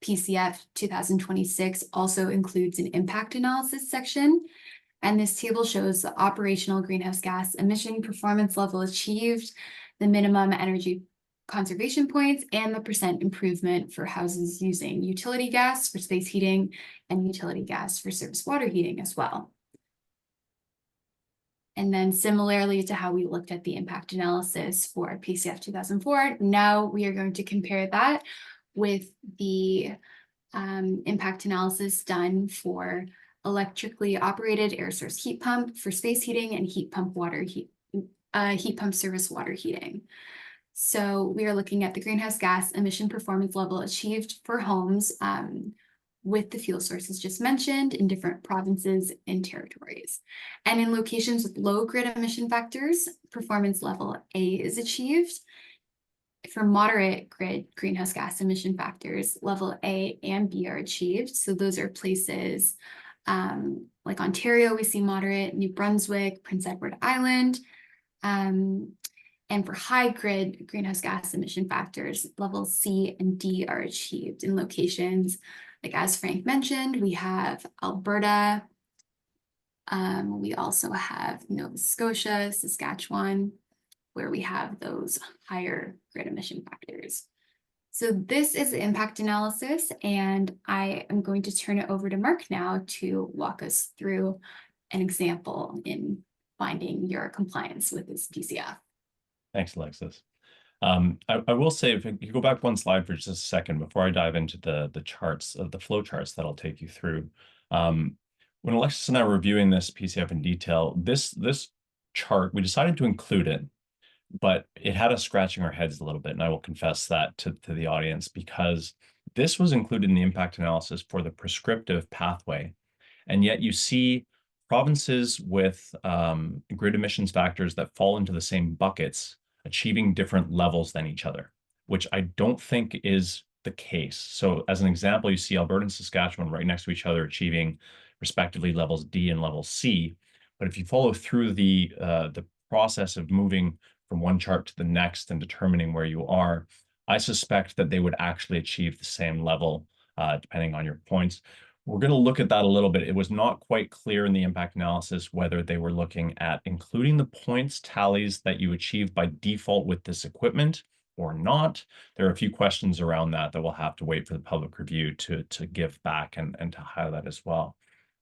PCF 2026 also includes an impact analysis section. And this table shows the operational greenhouse gas emission performance level achieved, the minimum energy conservation points, and the percent improvement for houses using utility gas for space heating and utility gas for surface water heating as well. And then similarly to how we looked at the impact analysis for PCF 2004, now we are going to compare that with the impact analysis done for electrically operated air source heat pump for space heating and heat pump service water heating. So we are looking at the greenhouse gas emission performance level achieved for homes with the fuel sources just mentioned in different provinces and territories. And in locations with low grid emission factors, performance level A is achieved. For moderate grid greenhouse gas emission factors, level A and B are achieved. So those are places like Ontario, we see moderate, New Brunswick, Prince Edward Island. And for high grid greenhouse gas emission factors, levels C and D are achieved in locations like, as Frank mentioned, we have Alberta. We also have Nova Scotia, Saskatchewan, where we have those higher grid emission factors. So this is the impact analysis, and I am going to turn it over to Mark now to walk us through an example in finding your compliance with this PCF. Thanks, Alexis. I will say, if you go back one slide for just a second before I dive into the charts of the flow charts that I'll take you through. When Alexis and I were reviewing this PCF in detail, this chart, we decided to include it, but it had us scratching our heads a little bit, and I will confess that to the audience, because this was included in the impact analysis for the prescriptive pathway, and yet you see provinces with grid emissions factors that fall into the same buckets achieving different levels than each other, which I don't think is the case. So as an example, you see Alberta and Saskatchewan right next to each other achieving respectively levels D and level C. But if you follow through the process of moving from one chart to the next and determining where you are, I suspect that they would actually achieve the same level depending on your points. We're going to look at that a little bit. It was not quite clear in the impact analysis whether they were looking at including the points tallies that you achieve by default with this equipment or not. There are a few questions around that we'll have to wait for the public review to give back and to highlight as well.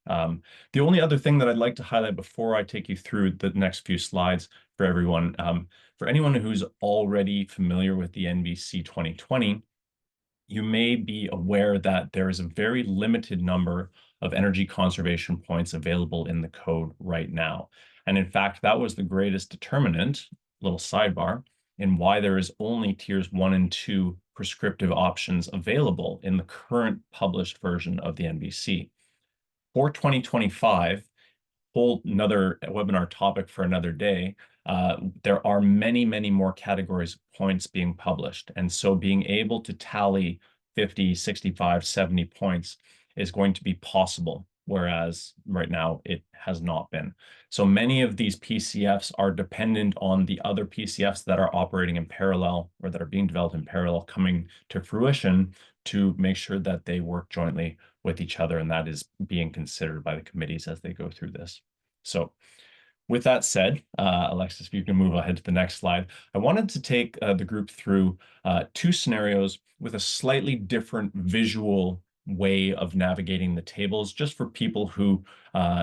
The only other thing that I'd like to highlight before I take you through the next few slides for everyone, for anyone who's already familiar with the NBC 2020, you may be aware that there is a very limited number of energy conservation points available in the code right now. And in fact, that was the greatest determinant, little sidebar, in why there is only tiers 1 and 2 prescriptive options available in the current published version of the NBC. For 2025, whole another webinar topic for another day, there are many, many more categories of points being published. And so being able to tally 50, 65, 70 points is going to be possible, whereas right now it has not been. So many of these PCFs are dependent on the other PCFs that are operating in parallel or that are being developed in parallel coming to fruition to make sure that they work jointly with each other, and that is being considered by the committees as they go through this. So with that said, Alexis, if you can move ahead to the next slide, I wanted to take the group through two scenarios with a slightly different visual way of navigating the tables, just for people who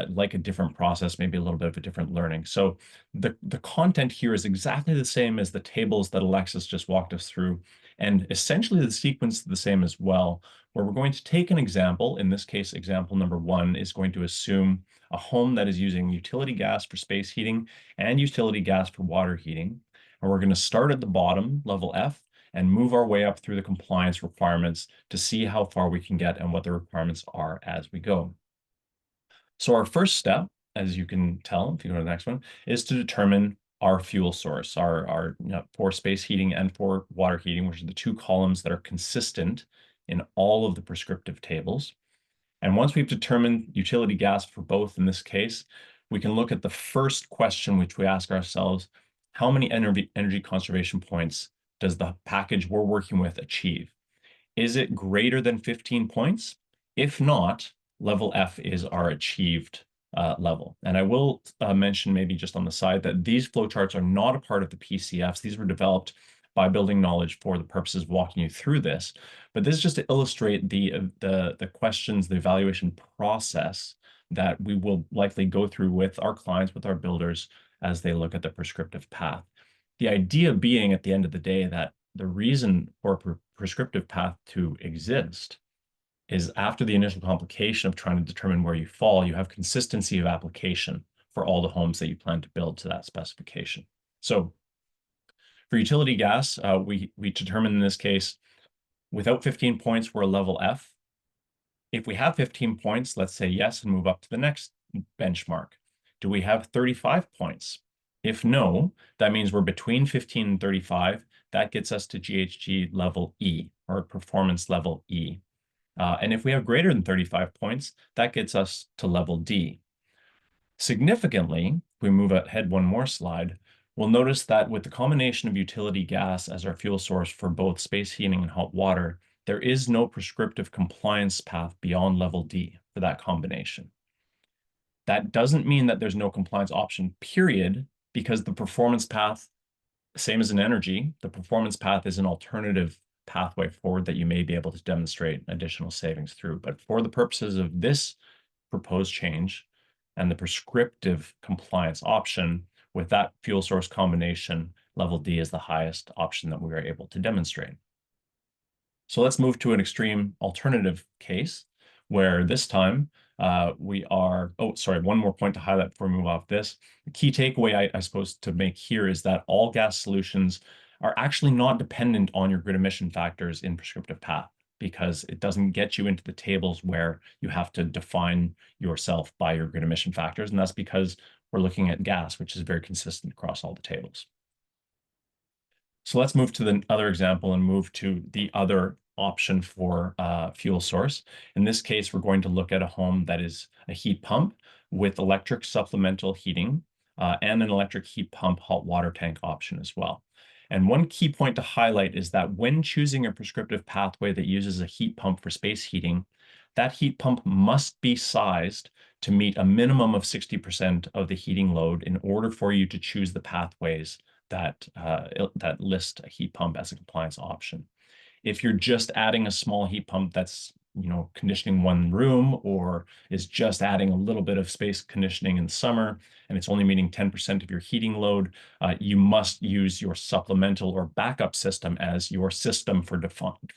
like a different process, maybe a little bit of a different learning. So the content here is exactly the same as the tables that Alexis just walked us through, and essentially the sequence is the same as well, where we're going to take an example. In this case, example number 1 is going to assume a home that is using utility gas for space heating and utility gas for water heating. And we're going to start at the bottom, level F, and move our way up through the compliance requirements to see how far we can get and what the requirements are as we go. So our first step, as you can tell, if you go to the next one, is to determine our fuel source, our for space heating and for water heating, which are the two columns that are consistent in all of the prescriptive tables. And once we've determined utility gas for both in this case, we can look at the first question which we ask ourselves: how many energy conservation points does the package we're working with achieve? Is it greater than 15 points? If not, level F is our achieved level. And I will mention maybe just on the side that these flowcharts are not a part of the PCFs. These were developed by Building Knowledge for the purposes of walking you through this. But this is just to illustrate the questions, the evaluation process that we will likely go through with our clients, with our builders, as they look at the prescriptive path. The idea being at the end of the day that the reason for a prescriptive path to exist is after the initial complication of trying to determine where you fall, you have consistency of application for all the homes that you plan to build to that specification. So for utility gas, we determine in this case, without 15 points, we're a level F. If we have 15 points, let's say yes and move up to the next benchmark. Do we have 35 points? If no, that means we're between 15 and 35. That gets us to GHG level E, or performance level E. And if we have greater than 35 points, that gets us to level D. Significantly, if we move ahead one more slide, we'll notice that with the combination of utility gas as our fuel source for both space heating and hot water, there is no prescriptive compliance path beyond level D for that combination. That doesn't mean that there's no compliance option, period, because the performance path, same as in energy, the performance path is an alternative pathway forward that you may be able to demonstrate additional savings through. But for the purposes of this proposed change and the prescriptive compliance option, with that fuel source combination, level D is the highest option that we are able to demonstrate. So let's move to an extreme alternative case where this time we are, one more point to highlight before we move off this. The key takeaway I suppose to make here is that all gas solutions are actually not dependent on your grid emission factors in prescriptive path, because it doesn't get you into the tables where you have to define yourself by your grid emission factors. And that's because we're looking at gas, which is very consistent across all the tables. So let's move to the other example and move to the other option for fuel source. In this case, we're going to look at a home that is a heat pump with electric supplemental heating and an electric heat pump hot water tank option as well. And one key point to highlight is that when choosing a prescriptive pathway that uses a heat pump for space heating, that heat pump must be sized to meet a minimum of 60% of the heating load in order for you to choose the pathways that list a heat pump as a compliance option. If you're just adding a small heat pump that's conditioning one room, or is just adding a little bit of space conditioning in the summer, and it's only meeting 10% of your heating load, you must use your supplemental or backup system as your system for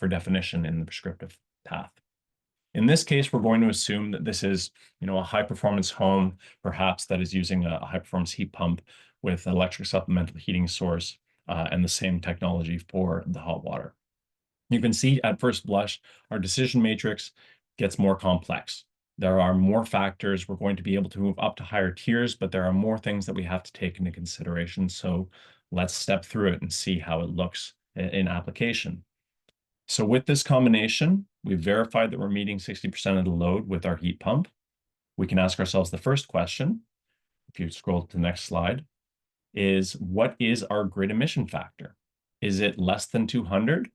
definition in the prescriptive path. In this case, we're going to assume that this is, a high-performance home, perhaps that is using a high-performance heat pump with electric supplemental heating source and the same technology for the hot water. You can see at first blush, our decision matrix gets more complex. There are more factors. We're going to be able to move up to higher tiers, but there are more things that we have to take into consideration. So let's step through it and see how it looks in application. So with this combination, we've verified that we're meeting 60% of the load with our heat pump. We can ask ourselves the first question, if you scroll to the next slide, is what is our grid emission factor? Is it less than 200?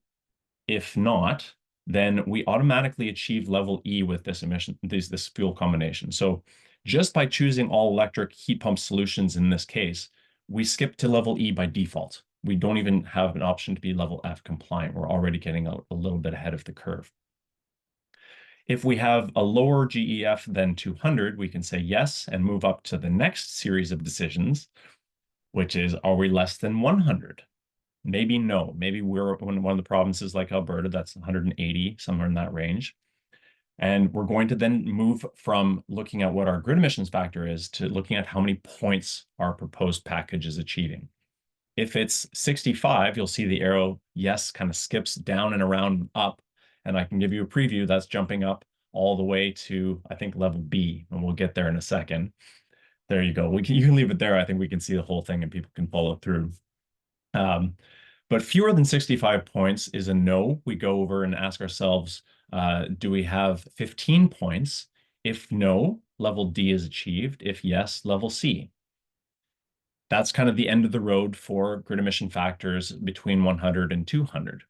If not, then we automatically achieve level E with this this fuel combination. So just by choosing all electric heat pump solutions in this case, we skip to level E by default. We don't even have an option to be level F compliant. We're already getting a little bit ahead of the curve. If we have a lower GEF than 200, we can say yes and move up to the next series of decisions, which is, are we less than 100? Maybe no. Maybe we're in one of the provinces like Alberta, that's 180, somewhere in that range. And we're going to then move from looking at what our grid emissions factor is to looking at how many points our proposed package is achieving. If it's 65, you'll see the arrow, yes, kind of skips down and around up. And I can give you a preview that's jumping up all the way to, I think, level B, and we'll get there in a second. There you go. You can leave it there. I think we can see the whole thing and people can follow through. But fewer than 65 points is a no. We go over and ask ourselves, do we have 15 points? If no, level D is achieved. If yes, level C. That's kind of the end of the road for grid emission factors between 100 and 200.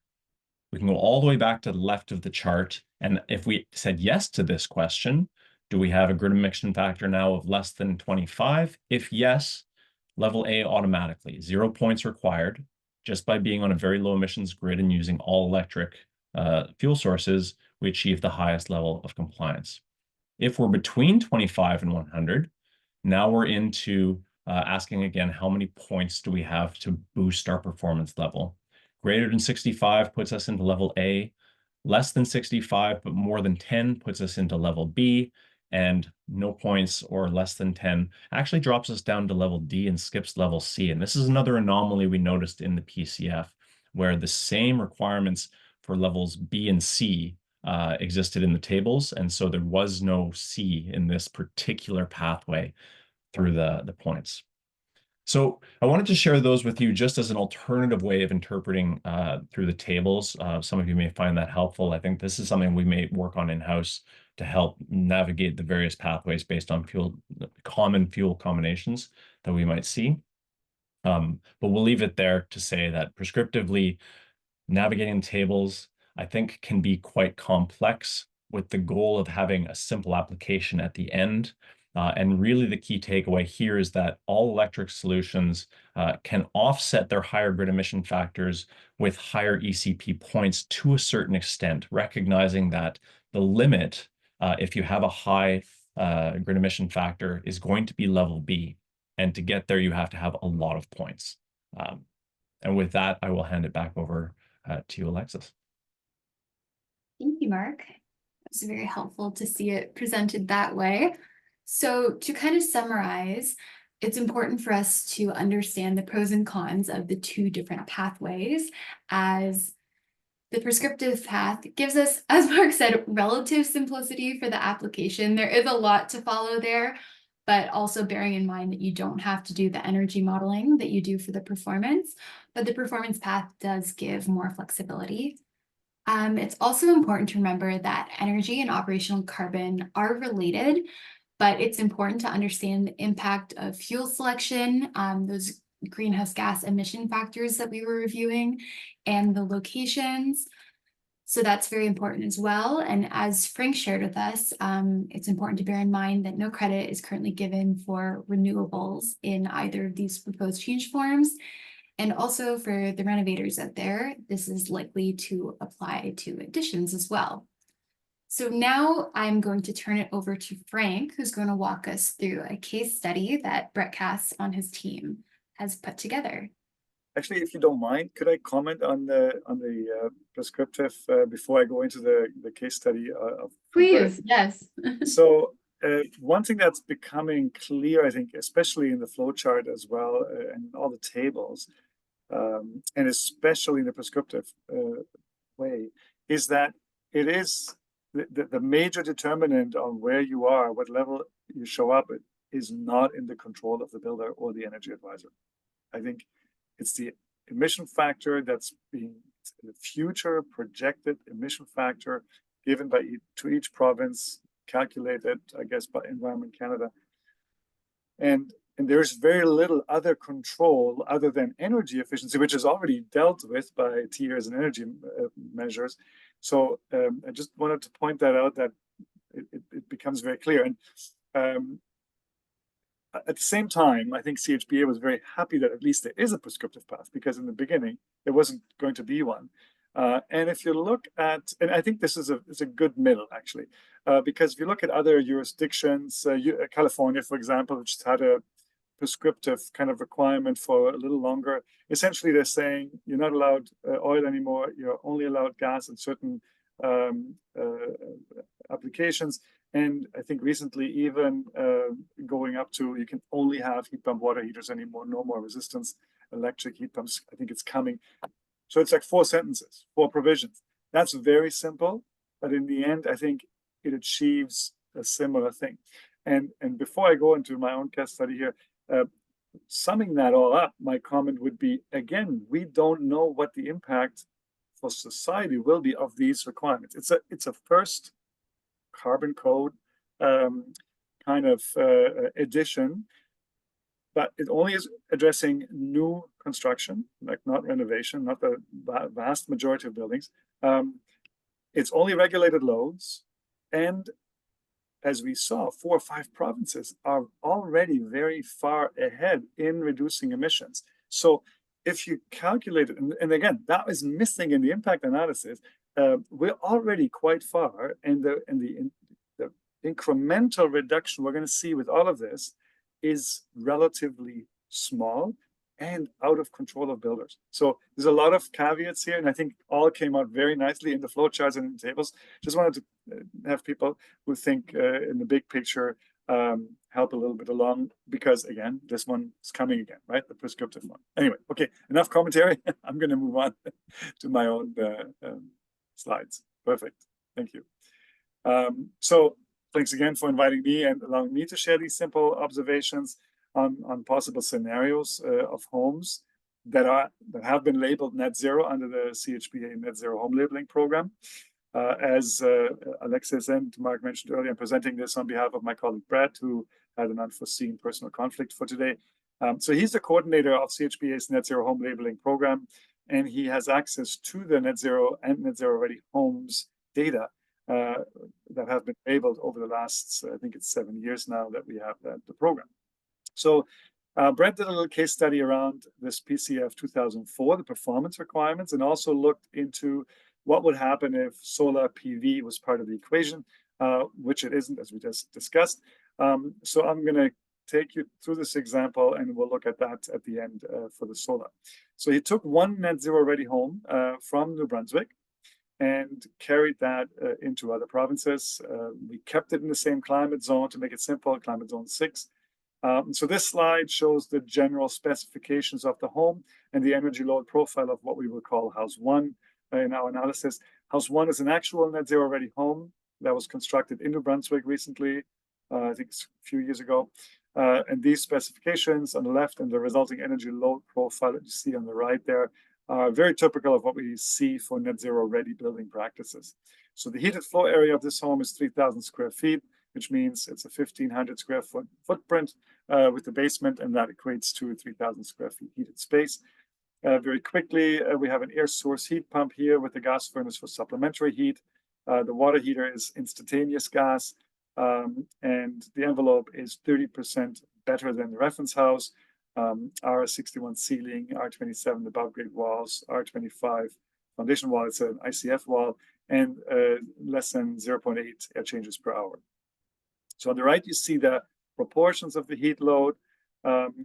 We can go all the way back to the left of the chart. And if we said yes to this question, do we have a grid emission factor now of less than 25? If yes, level A automatically, 0 points required. Just by being on a very low emissions grid and using all electric fuel sources, we achieve the highest level of compliance. If we're between 25 and 100, now we're into asking again, how many points do we have to boost our performance level? Greater than 65 puts us into level A. Less than 65, but more than 10 puts us into level B. And no points or less than 10 actually drops us down to level D and skips level C. And this is another anomaly we noticed in the PCF, where the same requirements for levels B and C existed in the tables. And so there was no C in this particular pathway through the points. So I wanted to share those with you just as an alternative way of interpreting through the tables. Some of you may find that helpful. I think this is something we may work on in-house to help navigate the various pathways based on common fuel combinations that we might see. But we'll leave it there to say that prescriptively navigating tables, I think, can be quite complex with the goal of having a simple application at the end. And really the key takeaway here is that all electric solutions can offset their higher grid emission factors with higher ECP points to a certain extent, recognizing that the limit, if you have a high grid emission factor, is going to be level B. And to get there, you have to have a lot of points. And with that, I will hand it back over to you, Alexis. Thank you, Mark. It's very helpful to see it presented that way. So to kind of summarize, it's important for us to understand the pros and cons of the two different pathways, as the prescriptive path gives us, as Mark said, relative simplicity for the application. There is a lot to follow there, but also bearing in mind that you don't have to do the energy modeling that you do for the performance, but the performance path does give more flexibility. It's also important to remember that energy and operational carbon are related, but it's important to understand the impact of fuel selection, those greenhouse gas emission factors that we were reviewing, and the locations. So that's very important as well. And as Frank shared with us, it's important to bear in mind that no credit is currently given for renewables in either of these proposed change forms. And also for the renovators out there, this is likely to apply to additions as well. So now I'm going to turn it over to Frank, who's going to walk us through a case study that Brett Cass on his team has put together. Actually, if you don't mind, could I comment on the prescriptive before I go into the case study of Please, yes. So one thing that's becoming clear, I think, especially in the flowchart as well, and all the tables, and especially in the prescriptive way, is that it is the major determinant on where you are, what level you show up at, is not in the control of the builder or the energy advisor. I think it's the emission factor that's being the future projected emission factor given by to each province, calculated, I guess, by Environment Canada. And there's very little other control other than energy efficiency, which is already dealt with by tiers and energy measures. So I just wanted to point that out, that it becomes very clear. And at the same time, I think CHBA was very happy that at least there is a prescriptive path, because in the beginning, there wasn't going to be one. And if you look at, and I think this is a good middle, actually, because if you look at other jurisdictions, California, for example, which had a prescriptive kind of requirement for a little longer, essentially they're saying you're not allowed oil anymore, you're only allowed gas in certain applications. And I think recently even going up to, you can only have heat pump water heaters anymore, no more resistance electric heat pumps. I think it's coming. So it's like 4 sentences, 4 provisions. That's very simple, but in the end, I think it achieves a similar thing. And before I go into my own case study here, summing that all up, my comment would be, again, we don't know what the impact for society will be of these requirements. It's a first carbon code kind of addition. but it only is addressing new construction, like not renovation, not the vast majority of buildings. It's only regulated loads, and as we saw, 4 or 5 provinces are already very far ahead in reducing emissions. So if you calculate it, and again, that is missing in the impact analysis, we're already quite far, and the incremental reduction we're going to see with all of this is relatively small and out of control of builders. So there's a lot of caveats here, and I think all came out very nicely in the flowcharts and in the tables. Just wanted to have people who think in the big picture help a little bit along, because again, this one is coming again, right? The prescriptive one. Anyway, okay, enough commentary. I'm going to move on to my own slides. Perfect. Thank you. So thanks again for inviting me and allowing me to share these simple observations on possible scenarios of homes that have been labeled net zero under the CHPA net zero home labeling program. As Alexis and Mark mentioned earlier, I'm presenting this on behalf of my colleague Brett, who had an unforeseen personal conflict for today. So he's the coordinator of CHPA's net zero home labeling program, and he has access to the net zero and net zero ready homes data that have been labeled over the last, I think it's 7 years now that we have the program. So Brett did a little case study around this PCF 2004, the performance requirements, and also looked into what would happen if solar PV was part of the equation, which it isn't, as we just discussed. So I'm going to take you through this example, and we'll look at that at the end for the solar. So he took one net zero ready home from New Brunswick and carried that into other provinces. We kept it in the same climate zone to make it simple, climate zone 6. So this slide shows the general specifications of the home and the energy load profile of what we will call house 1 in our analysis. House 1 is an actual net zero ready home that was constructed in New Brunswick recently, I think it's a few years ago. And these specifications on the left and the resulting energy load profile that you see on the right there are very typical of what we see for net zero ready building practices. So the heated floor area of this home is 3,000 square feet, which means it's a 1,500 square foot footprint with the basement, and that equates to 3,000 square feet heated space. Very quickly, we have an air source heat pump here with the gas furnace for supplementary heat. The water heater is instantaneous gas, and the envelope is 30% better than the reference house. R61 ceiling, R27 above grade walls, R25 foundation wall, it's an ICF wall, and less than 0.8 air changes per hour. So on the right, you see the proportions of the heat load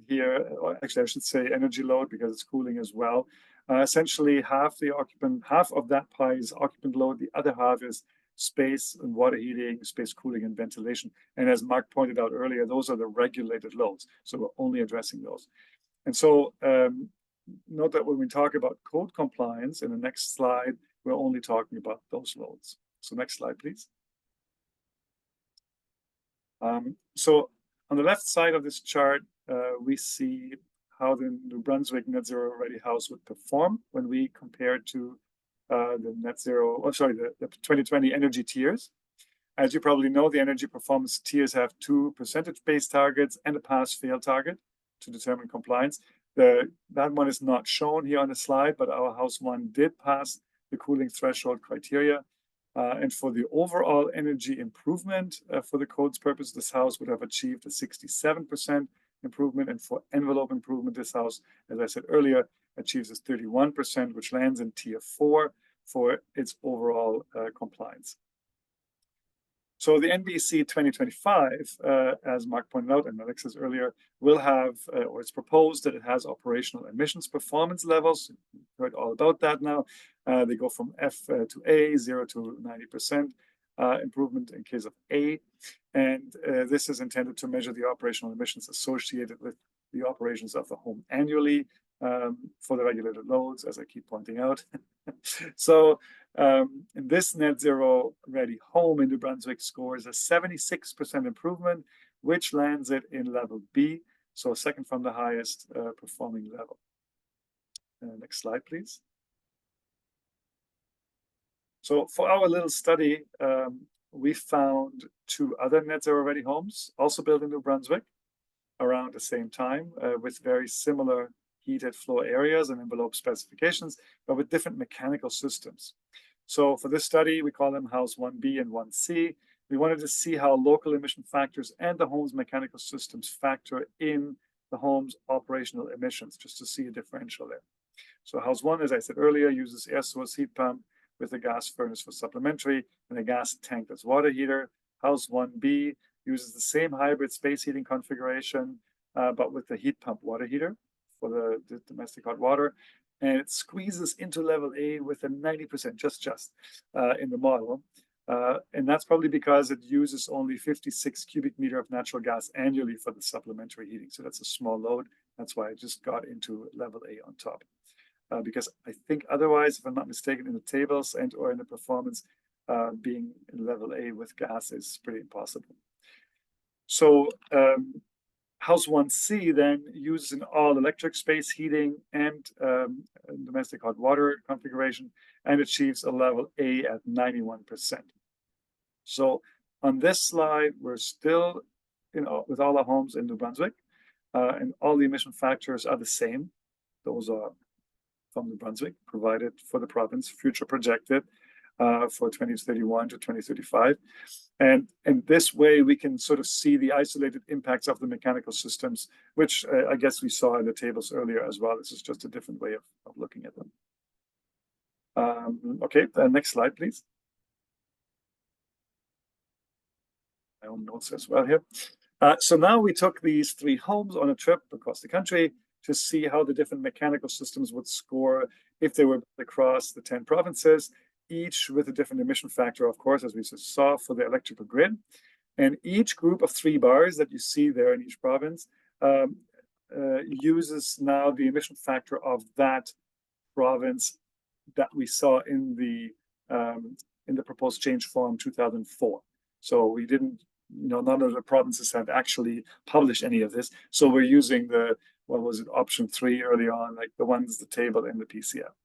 here, or actually I should say energy load, because it's cooling as well. Essentially half of that pie is occupant load, the other half is space and water heating, space cooling and ventilation. And as Mark pointed out earlier, those are the regulated loads. So we're only addressing those. And so note that when we talk about code compliance in the next slide, we're only talking about those loads. So next slide, please. So on the left side of this chart, we see how the New Brunswick net zero ready house would perform when we compare to the net zero, the 2020 energy tiers. As you probably know, the energy performance tiers have 2 percentage-based targets and a pass-fail target to determine compliance. That one is not shown here on the slide, but our house 1 did pass the cooling threshold criteria. And for the overall energy improvement for the code's purpose, this house would have achieved a 67% improvement. And for envelope improvement, this house, as I said earlier, achieves a 31%, which lands in tier 4 for its overall compliance. So the NBC 2025, as Mark pointed out and Alexis earlier, will have, or it's proposed that it has operational emissions performance levels. You've heard all about that now. They go from F to A, 0 to 90% improvement in case of A. And this is intended to measure the operational emissions associated with the operations of the home annually for the regulated loads, as I keep pointing out. So this net zero ready home in New Brunswick scores a 76% improvement, which lands it in level B, so second from the highest performing level. Next slide, please. So for our little study, we found 2 other net zero ready homes, also built in New Brunswick. around the same time with very similar heated floor areas and envelope specifications, but with different mechanical systems. So for this study, we call them House 1B and 1C. We wanted to see how local emission factors and the home's mechanical systems factor in the home's operational emissions, just to see a differential there. So House 1, as I said earlier, uses air source heat pump with a gas furnace for supplementary and a gas tank as water heater. House 1B uses the same hybrid space heating configuration, but with the heat pump water heater for the domestic hot water. And it squeezes into level A with a 90%, just in the model. And that's probably because it uses only 56 cubic meter of natural gas annually for the supplementary heating. So that's a small load. That's why I just got into level A on top. Because I think otherwise, if I'm not mistaken, in the tables and or in the performance, being in level A with gas is pretty impossible. So House 1C then uses an all-electric space heating and domestic hot water configuration and achieves a level A at 91%. So on this slide, we're still with all our homes in New Brunswick, and all the emission factors are the same. Those are from New Brunswick, provided for the province, future projected for 2031 to 2035. And this way, we can sort of see the isolated impacts of the mechanical systems, which I guess we saw in the tables earlier as well. This is just a different way of looking at them. Okay, next slide, please. My own notes as well here. So now we took these 3 homes on a trip across the country to see how the different mechanical systems would score if they were across the 10 provinces, each with a different emission factor, of course, as we just saw for the electrical grid. And each group of 3 bars that you see there in each province uses now the emission factor of that province that we saw in the proposed change form 2004. So we didn't, none of the provinces have actually published any of this. So we're using what was it, option 3 early on, like the ones, the table in the PCF.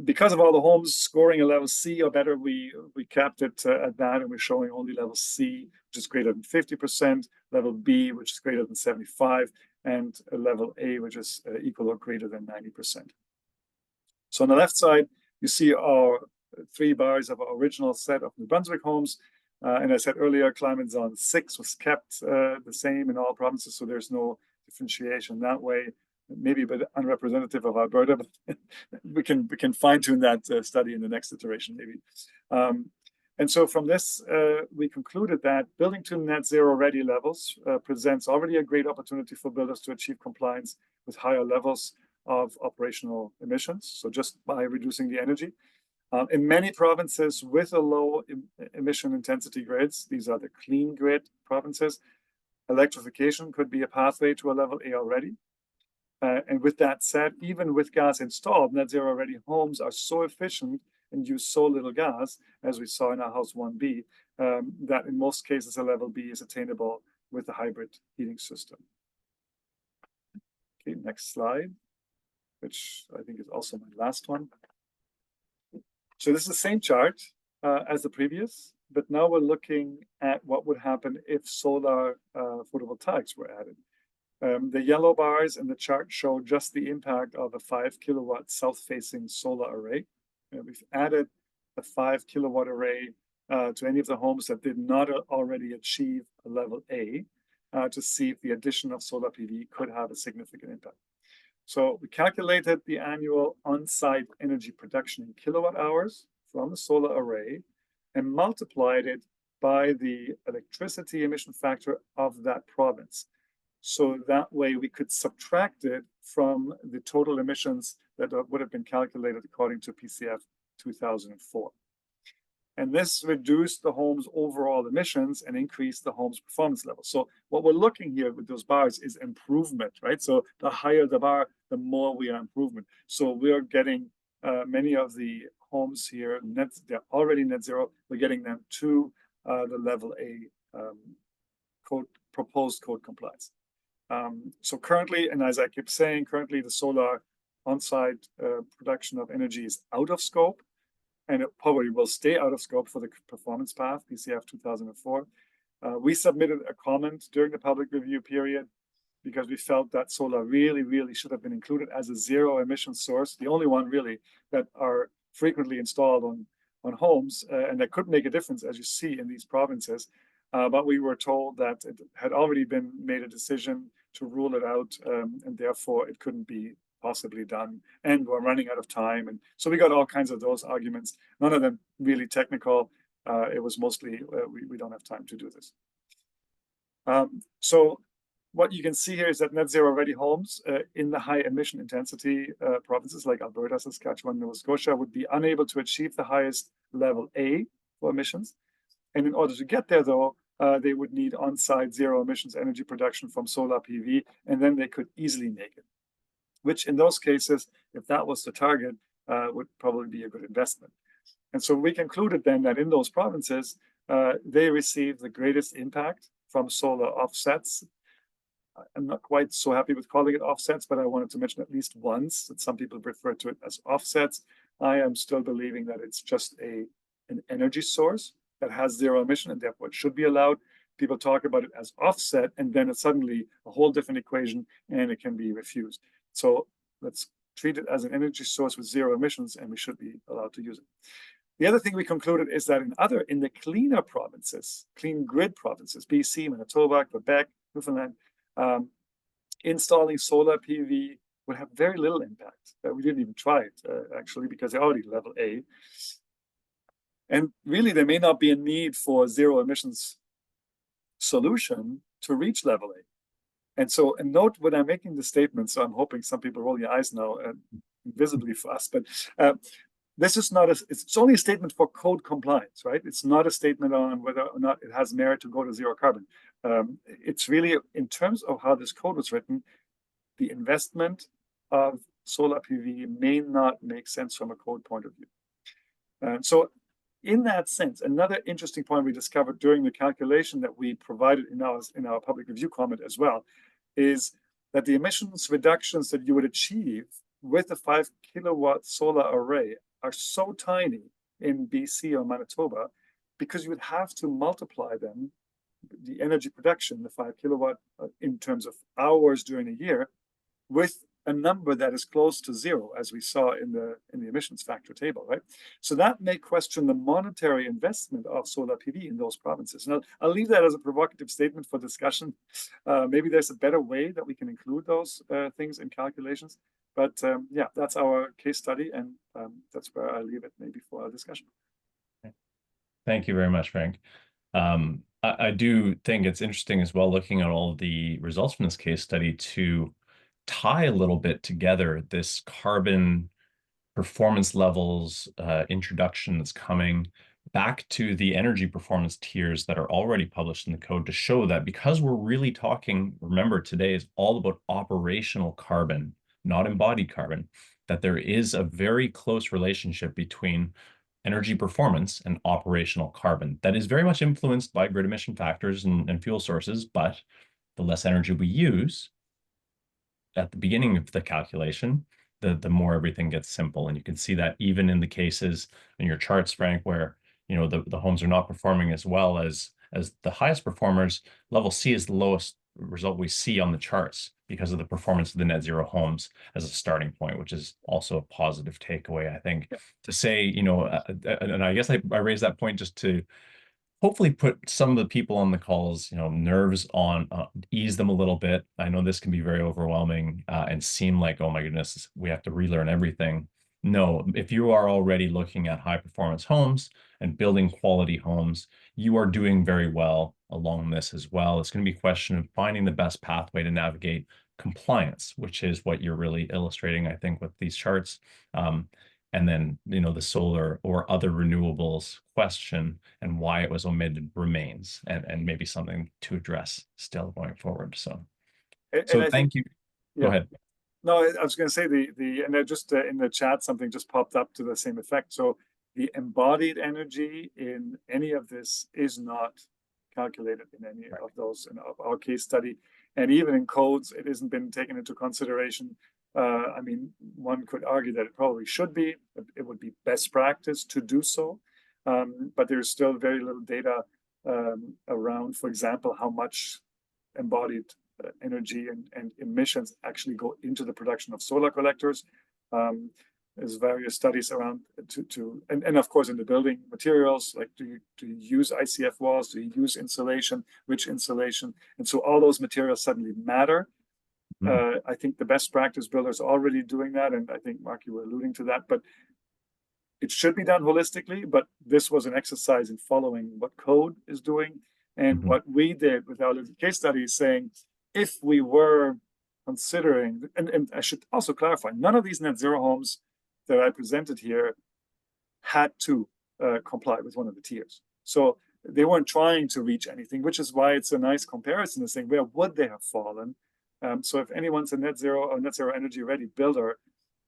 Because of all the homes scoring a level C or better, we capped it at that, and we're showing only level C, which is greater than 50%, level B, which is greater than 75%, and a level A, which is equal or greater than 90%. So on the left side, you see our 3 bars of our original set of New Brunswick homes. And I said earlier, climate zone 6 was kept the same in all provinces, so there's no differentiation that way. Maybe a bit unrepresentative of Alberta, but we can fine-tune that study in the next iteration, maybe. And so from this, we concluded that building to net zero ready levels presents already a great opportunity for builders to achieve compliance with higher levels of operational emissions, so just by reducing the energy. In many provinces with a low emission intensity grids, these are the clean grid provinces, electrification could be a pathway to a level A already. And with that said, even with gas installed, net zero ready homes are so efficient and use so little gas, as we saw in our House 1B, that in most cases a level B is attainable with a hybrid heating system. Okay, next slide, which I think is also my last one. So this is the same chart as the previous, but now we're looking at what would happen if solar photovoltaics were added. The yellow bars in the chart show just the impact of a 5 kilowatt south-facing solar array. We've added a 5 kilowatt array to any of the homes that did not already achieve a level A to see if the addition of solar PV could have a significant impact. So we calculated the annual on-site energy production in kilowatt hours from the solar array and multiplied it by the electricity emission factor of that province. So that way we could subtract it from the total emissions that would have been calculated according to PCF 2004. And this reduced the home's overall emissions and increased the home's performance level. So what we're looking here with those bars is improvement, right? So the higher the bar, the more we are improvement. So we're getting many of the homes here, they're already net zero, we're getting them to the level A proposed code compliance. So currently, and as I keep saying, currently the solar on-site production of energy is out of scope, and it probably will stay out of scope for the performance path, PCF 2004. We submitted a comment during the public review period because we felt that solar really should have been included as a zero emission source, the only one really that are frequently installed on homes, and that could make a difference, as you see in these provinces. But we were told that it had already been made a decision to rule it out, and therefore it couldn't be possibly done, and we're running out of time. And so we got all kinds of those arguments, none of them really technical. It was mostly we don't have time to do this. So what you can see here is that net zero ready homes in the high emission intensity provinces like Alberta, Saskatchewan, Nova Scotia would be unable to achieve the highest level A for emissions. And in order to get there, though, they would need on-site zero emissions energy production from solar PV, and then they could easily make it. Which in those cases, if that was the target, would probably be a good investment. And so we concluded then that in those provinces, they received the greatest impact from solar offsets. I'm not quite so happy with calling it offsets, but I wanted to mention at least once that some people refer to it as offsets. I am still believing that it's just an energy source that has zero emission and therefore it should be allowed. People talk about it as offset, and then it's suddenly a whole different equation and it can be refused. So let's treat it as an energy source with zero emissions, and we should be allowed to use it. The other thing we concluded is that in the cleaner provinces, clean grid provinces, BC, Manitoba, Quebec, Newfoundland, installing solar PV would have very little impact. We didn't even try it, actually, because they're already level A. And really, there may not be a need for zero emissions solution to reach level A. And so, and note when I'm making the statement, so I'm hoping some people roll your eyes now, invisibly for us, but this is not it's only a statement for code compliance, right? It's not a statement on whether or not it has merit to go to zero carbon. It's really, in terms of how this code was written, the investment of solar PV may not make sense from a code point of view. So in that sense, another interesting point we discovered during the calculation that we provided in our public review comment as well, is that the emissions reductions that you would achieve with a 5 kilowatt solar array are so tiny in BC or Manitoba, because you would have to multiply them, the energy production, the 5 kilowatt in terms of hours during a year, with a number that is close to zero, as we saw in the emissions factor table, right? So that may question the monetary investment of solar PV in those provinces. And I'll leave that as a provocative statement for discussion. Maybe there's a better way that we can include those things in calculations. But yeah, that's our case study, and that's where I leave it maybe for our discussion. Thank you very much, Frank. I do think it's interesting as well, looking at all of the results from this case study, to tie a little bit together this carbon performance levels introduction that's coming back to the energy performance tiers that are already published in the code, to show that, because we're really talking, remember, today is all about operational carbon, not embodied carbon, that there is a very close relationship between energy performance and operational carbon that is very much influenced by grid emission factors and fuel sources. But the less energy we use at the beginning of the calculation, the more everything gets simple. And you can see that even in the cases in your charts, Frank, where the homes are not performing as well as the highest performers. Level C is the lowest result we see on the charts because of the performance of the net zero homes as a starting point, which is also a positive takeaway, I think. To say, and I guess I raised that point just to hopefully put some of the people on the calls, nerves on, ease them a little bit. I know this can be very overwhelming and seem like, oh my goodness, we have to relearn everything. No, if you are already looking at high performance homes and building quality homes, you are doing very well along this as well. It's going to be a question of finding the best pathway to navigate compliance, which is what you're really illustrating, I think, with these charts. And then, the solar or other renewables question and why it was omitted remains, and maybe something to address still going forward. So thank you. Yeah. Go ahead. No, I was going to say and just in the chat, something just popped up to the same effect. So the embodied energy in any of this is not calculated in any of those in our case study. And even in codes, it hasn't been taken into consideration. I mean, one could argue that it probably should be. It would be best practice to do so. But there's still very little data around, for example, how much embodied energy and emissions actually go into the production of solar collectors. There's various studies around and of course in the building materials, like do you use ICF walls, do you use insulation, which insulation, and so all those materials suddenly matter. I think the best practice builders are already doing that, and I think Mark, you were alluding to that, but it should be done holistically. But this was an exercise in following what code is doing, and what we did with our little case study is saying, if we were considering, and I should also clarify, none of these net zero homes that I presented here had to comply with one of the tiers. So they weren't trying to reach anything, which is why it's a nice comparison to saying, where would they have fallen? So if anyone's a net zero or net zero energy ready builder,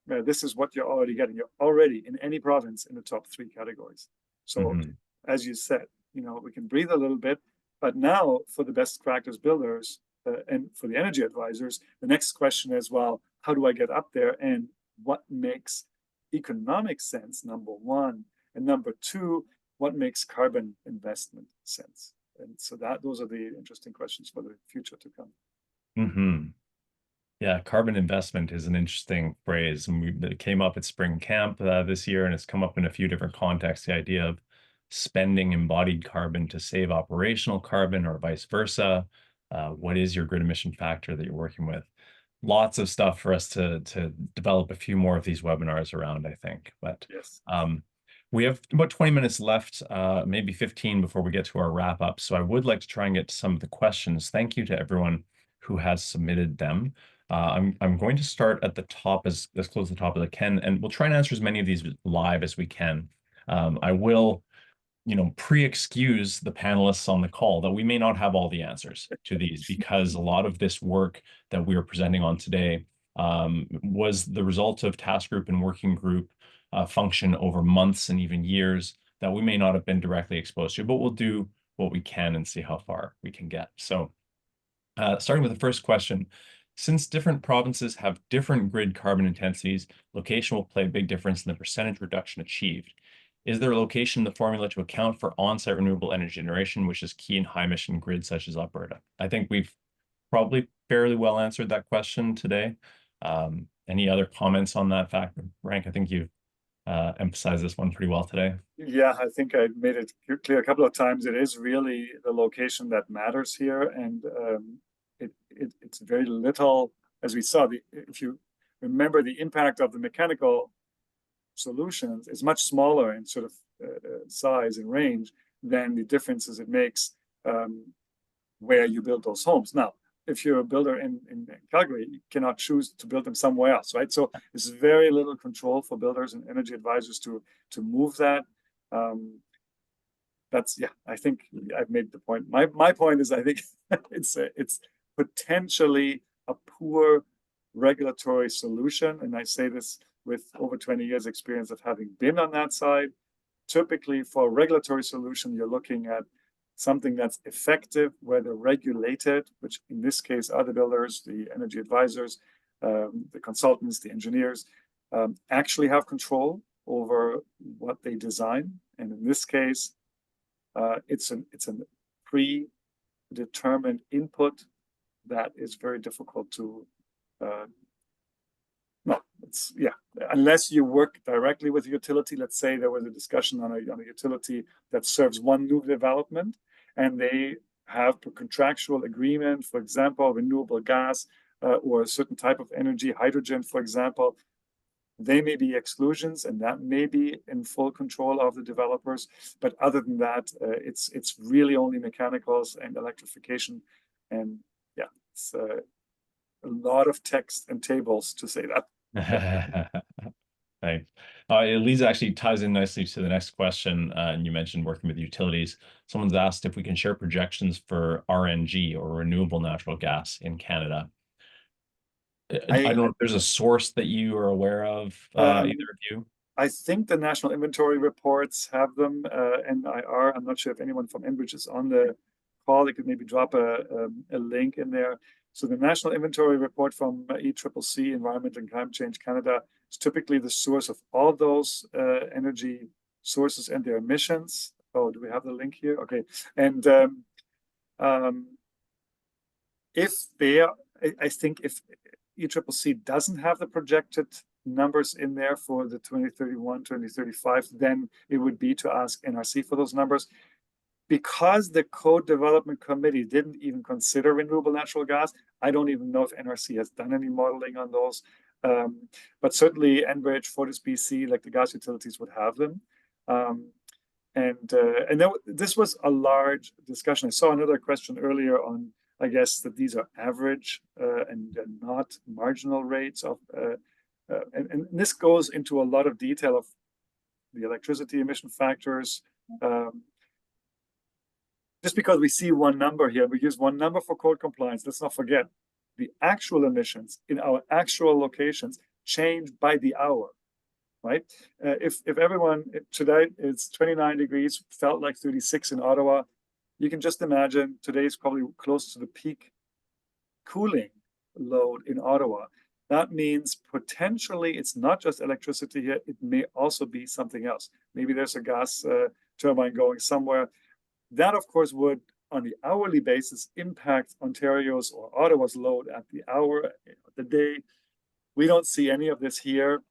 this is what you're already getting. You're already in any province in the top 3 categories. So as you said, we can breathe a little bit, but now for the best practice builders and for the energy advisors, the next question is, well, how do I get up there, and what makes economic sense, number one, and number two, what makes carbon investment sense? And so those are the interesting questions for the future to come. Yeah, carbon investment is an interesting phrase, and it came up at spring camp this year, and it's come up in a few different contexts. The idea of spending embodied carbon to save operational carbon, or vice versa. What is your grid emission factor that you're working with? Lots of stuff for us to develop a few more of these webinars around, I think. But yes. We have about 20 minutes left, maybe 15 before we get to our wrap up. So I would like to try and get to some of the questions. Thank you to everyone who has submitted them. I'm going to start at the top, as close to the top as I can, and we'll try and answer as many of these live as we can. I will, pre-excuse the panelists on the call that we may not have all the answers to these, because a lot of this work that we are presenting on today was the result of task group and working group function over months and even years that we may not have been directly exposed to, but we'll do what we can and see how far we can get. So starting with the first question, since different provinces have different grid carbon intensities, location will play a big difference in the percentage reduction achieved. Is there a location in the formula to account for on-site renewable energy generation, which is key in high emission grids such as Alberta? I think we've probably fairly well answered that question today. Any other comments on that fact? Frank, I think you've emphasized this one pretty well today. Yeah, I think I made it clear a couple of times. It is really the location that matters here, and it's very little, as we saw. If you remember, the impact of the mechanical solutions is much smaller in sort of size and range than the differences it makes where you build those homes. Now, if you're a builder in Calgary, you cannot choose to build them somewhere else, right? So there's very little control for builders and energy advisors to move that. I think I've made the point. My point is, I think it's potentially a poor regulatory solution, and I say this with over 20 years experience of having been on that side. Typically for a regulatory solution, you're looking at something that's effective, where the regulated, which in this case are the builders, the energy advisors, the consultants, the engineers, actually have control over what they design. And in this case, it's a predetermined input that is very difficult to unless you work directly with a utility. Let's say there was a discussion on a utility that serves one new development, and they have a contractual agreement, for example, renewable gas or a certain type of energy, hydrogen, for example. They may be exclusions, and that may be in full control of the developers. But other than that, it's really only mechanicals and electrification. And yeah, it's a lot of text and tables to say that. Thanks. Elisa actually ties in nicely to the next question, and you mentioned working with utilities. Someone's asked if we can share projections for RNG, or renewable natural gas, in Canada. I don't know if there's a source that you are aware of, either of you. I think the national inventory reports have them, NIR. I'm not sure if anyone from Enbridge is on the call. They could maybe drop a link in there. So the national inventory report from ECCC, Environment and Climate Change Canada, is typically the source of all those energy sources and their emissions. Oh, do we have the link here? Okay. And if they are, I think if ECCC doesn't have the projected numbers in there for the 2031, 2035, then it would be to ask NRC for those numbers. Because the Code Development Committee didn't even consider renewable natural gas, I don't even know if NRC has done any modeling on those. But certainly Enbridge, FortisBC, like the gas utilities would have them. And this was a large discussion. I saw another question earlier on, I guess, that these are average and not marginal rates of, and this goes into a lot of detail of the electricity emission factors. Just because we see one number here, we use one number for code compliance, let's not forget the actual emissions in our actual locations change by the hour, right? If everyone today, it's 29 degrees, felt like 36 in Ottawa, you can just imagine today is probably close to the peak cooling load in Ottawa. That means potentially it's not just electricity here, it may also be something else. Maybe there's a gas turbine going somewhere. That, of course, would, on the hourly basis, impact Ontario's or Ottawa's load at the hour, the day. We don't see any of this here.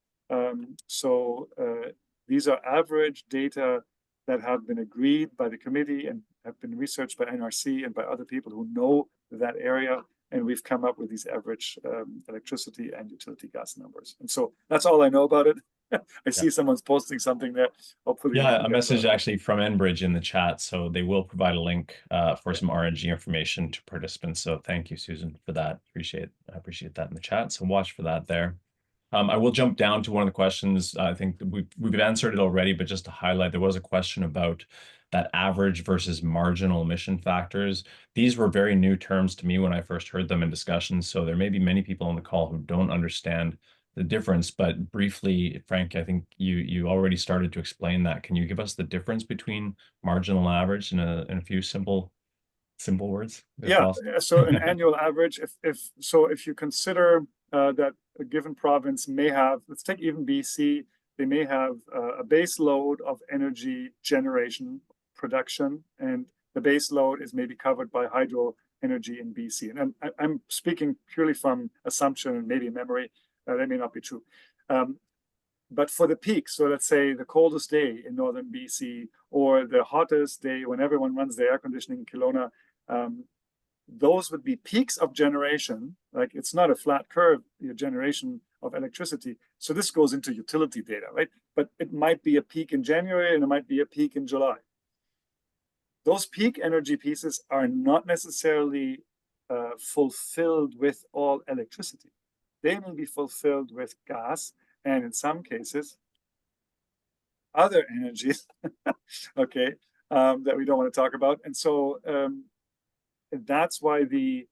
These are average data that have been agreed by the committee and have been researched by NRC and by other people who know that area. And we've come up with these average electricity and utility gas numbers. And so that's all I know about it. I see someone's posting something there. Hopefully, yeah, a message actually from Enbridge in the chat. So they will provide a link for some RNG information to participants. So thank you, Susan, for that. I appreciate that in the chat. So watch for that there. I will jump down to one of the questions. I think we've answered it already, but just to highlight, there was a question about that average versus marginal emission factors. These were very new terms to me when I first heard them in discussions. So there may be many people on the call who don't understand the difference, but briefly, Frank, I think you already started to explain that. Can you give us the difference between marginal and average in a few simple words? Yeah, so an annual average, if you consider that a given province may have, let's take even BC, they may have a base load of energy generation production, and the base load is maybe covered by hydro energy in BC. And I'm speaking purely from assumption and maybe memory. That may not be true. But for the peak, so let's say the coldest day in northern BC or the hottest day when everyone runs the air conditioning in Kelowna, those would be peaks of generation. Like it's not a flat curve, your generation of electricity. So this goes into utility data, right? But it might be a peak in January and it might be a peak in July. Those peak energy pieces are not necessarily fulfilled with all electricity. They may be fulfilled with gas and in some cases, other energies, okay, that we don't want to talk about. And so that's why the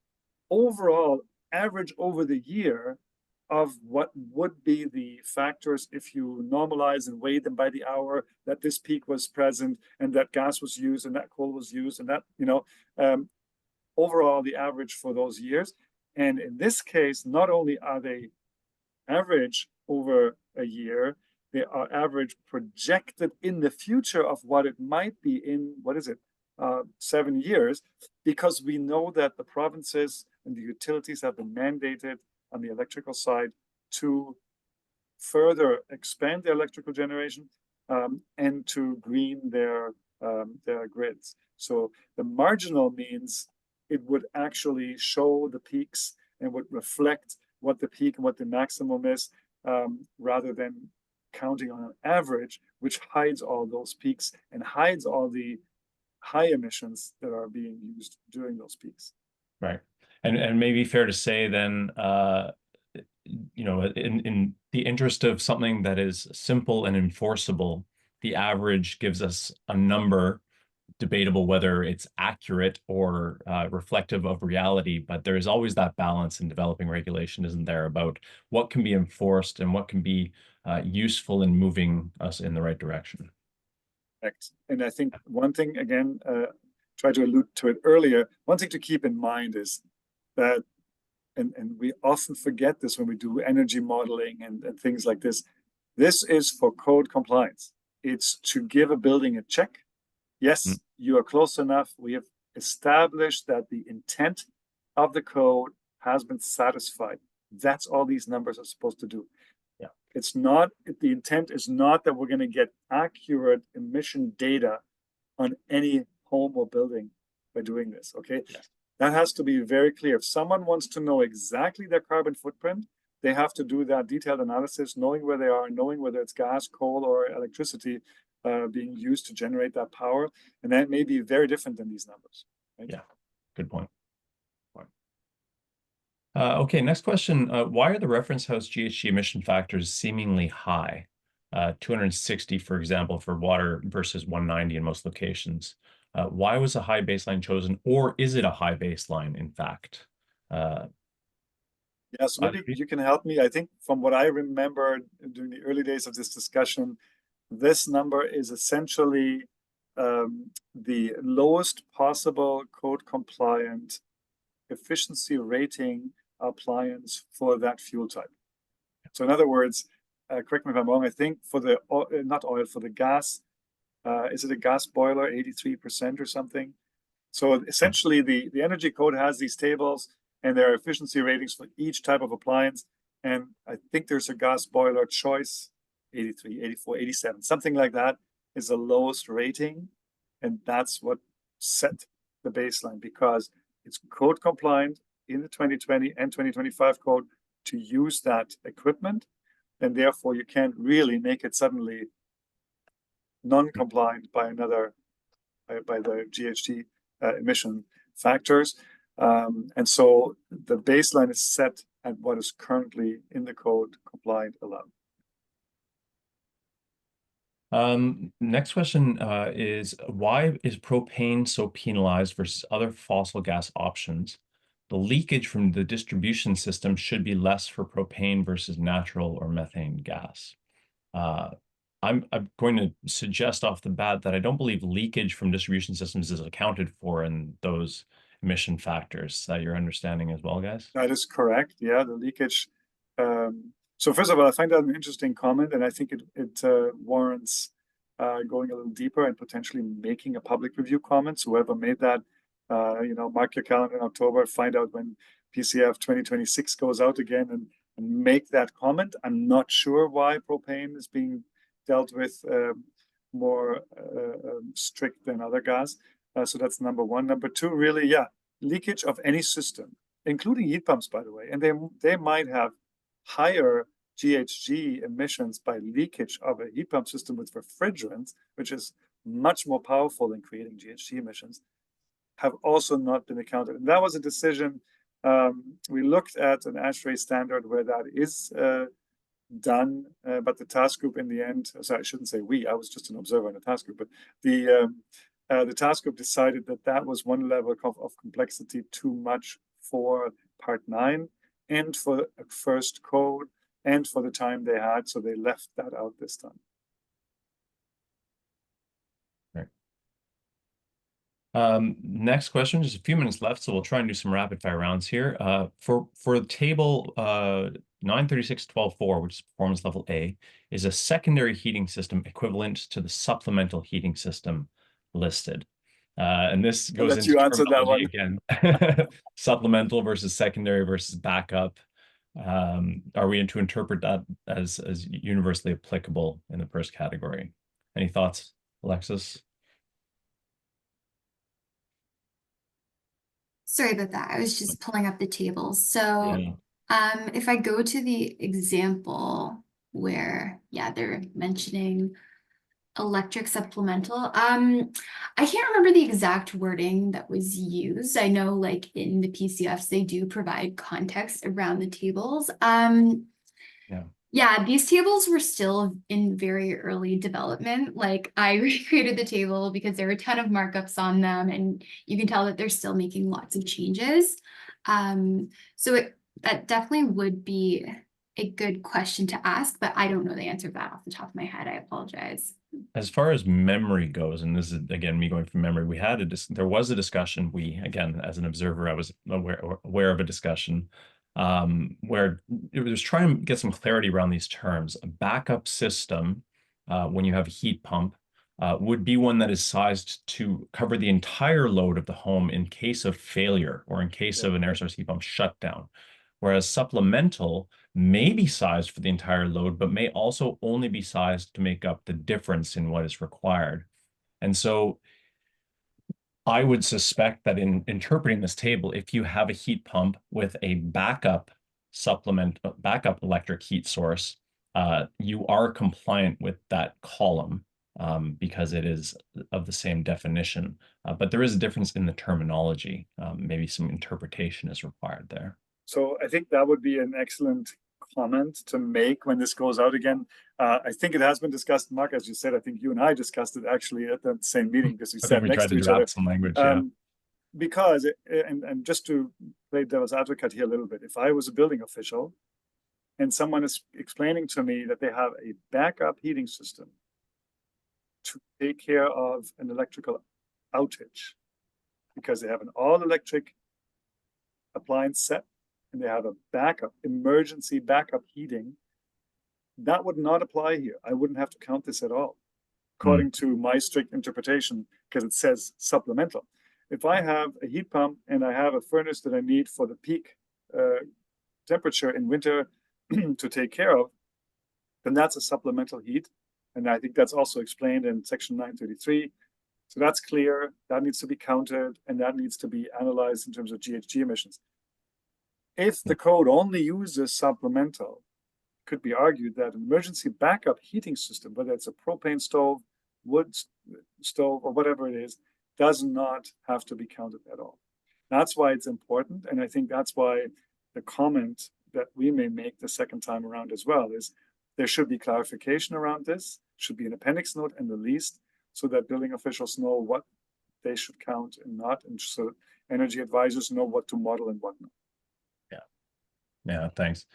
overall average over the year of what would be the factors if you normalize and weigh them by the hour, that this peak was present and that gas was used and that coal was used and that, overall the average for those years. And in this case, not only are they average over a year, they are average projected in the future of what it might be in, 7 years, because we know that the provinces and the utilities have been mandated on the electrical side to further expand their electrical generation and to green their grids. So the marginal means it would actually show the peaks and would reflect what the peak and what the maximum is, rather than counting on an average, which hides all those peaks and hides all the high emissions that are being used during those peaks. Right. And maybe fair to say then, in the interest of something that is simple and enforceable, the average gives us a number, debatable whether it's accurate or reflective of reality, but there is always that balance in developing regulation, isn't there, about what can be enforced and what can be useful in moving us in the right direction. And I think one thing, again, tried to allude to it earlier, one thing to keep in mind is that, and we often forget this when we do energy modeling and things like this, this is for code compliance. It's to give a building a check Yes, you are close enough. We have established that the intent of the code has been satisfied. That's all these numbers are supposed to do. Yeah. It's not, the intent is not that we're going to get accurate emission data on any home or building by doing this, okay? Yes. That has to be very clear. If someone wants to know exactly their carbon footprint, they have to do that detailed analysis, knowing where they are, knowing whether it's gas, coal, or electricity being used to generate that power. And that may be very different than these numbers. Right? Yeah, good point. Okay, next question. Why are the reference house GHG emission factors seemingly high? 260, for example, for water versus 190 in most locations. Why was a high baseline chosen, or is it a high baseline, in fact? Yeah, so maybe you can help me. I think from what I remember during the early days of this discussion, this number is essentially the lowest possible code compliant efficiency rating appliance for that fuel type. So in other words, correct me if I'm wrong, I think for the, not oil, for the gas, is it a gas boiler, 83% or something? So essentially the energy code has these tables and there are efficiency ratings for each type of appliance. And I think there's a gas boiler choice, 83, 84, 87, something like that is the lowest rating. And that's what set the baseline because it's code compliant in the 2020 and 2025 code to use that equipment. And therefore you can't really make it suddenly non-compliant by another, by the GHG emission factors. And so the baseline is set at what is currently in the code compliant allowed. Next question is why is propane so penalized versus other fossil gas options? The leakage from the distribution system should be less for propane versus natural or methane gas. I'm going to suggest off the bat that I don't believe leakage from distribution systems is accounted for in those emission factors. Is that your understanding as well, guys? That is correct. Yeah, the leakage. So first of all, I find that an interesting comment, and I think it warrants going a little deeper and potentially making a public review comment. So whoever made that, mark your calendar in October, find out when PCF 2026 goes out again and make that comment. I'm not sure why propane is being dealt with more strict than other gas. So that's number one. Number two, really, yeah, leakage of any system, including heat pumps, by the way. And they might have higher GHG emissions by leakage of a heat pump system with refrigerants, which is much more powerful than creating GHG emissions, have also not been accounted. And that was a decision. We looked at an ASHRAE standard where that is done, but the task group in the end, sorry, I shouldn't say we, I was just an observer in the task group, but the task group decided that that was one level of complexity too much for part 9 and for a first code and for the time they had, so they left that out this time. Next question, just a few minutes left, so we'll try and do some rapid fire rounds here. For table 936.12.4, which is performance level A, is a secondary heating system equivalent to the supplemental heating system listed. And this goes into terminology again. Supplemental versus secondary versus backup. Are we to interpret that as universally applicable in the first category? Any thoughts, Alexis? Sorry about that. I was just pulling up the tables. So if I go to the example where, they're mentioning electric supplemental. I can't remember the exact wording that was used. I know like in the PCFs, they do provide context around the tables. Yeah, these tables were still in very early development. Like I recreated the table because there were a ton of markups on them and you can tell that they're still making lots of changes. So that definitely would be a good question to ask, but I don't know the answer to that off the top of my head. I apologize. As far as memory goes, and this is again me going from memory, there was a discussion. Again, as an observer, I was aware of a discussion where it was trying to get some clarity around these terms. A backup system, when you have a heat pump, would be one that is sized to cover the entire load of the home in case of failure or in case of an air source heat pump shutdown. Whereas supplemental may be sized for the entire load, but may also only be sized to make up the difference in what is required. And so I would suspect that in interpreting this table, if you have a heat pump with a backup electric heat source, you are compliant with that column because it is of the same definition. But there is a difference in the terminology. Maybe some interpretation is required there. So I think that would be an excellent comment to make when this goes out again. I think it has been discussed, Mark, as you said. I think you and I discussed it actually at that same meeting because we sat next to each other. Some language, yeah. Because, and just to play devil's advocate here a little bit, if I was a building official and someone is explaining to me that they have a backup heating system to take care of an electrical outage because they have an all-electric appliance set and they have a backup, emergency backup heating, that would not apply here. I wouldn't have to count this at all, according to my strict interpretation, because it says supplemental. If I have a heat pump and I have a furnace that I need for the peak temperature in winter to take care of, then that's a supplemental heat. And I think that's also explained in section 933. So that's clear, that needs to be counted, and that needs to be analyzed in terms of GHG emissions. If the code only uses supplemental, it could be argued that an emergency backup heating system, whether it's a propane stove, wood stove, or whatever it is, does not have to be counted at all. That's why it's important, and I think that's why the comment that we may make the second time around as well is there should be clarification around this, should be an appendix note and the least, so that building officials know what they should count and not, and so energy advisors know what to model and what not. Yeah, thanks.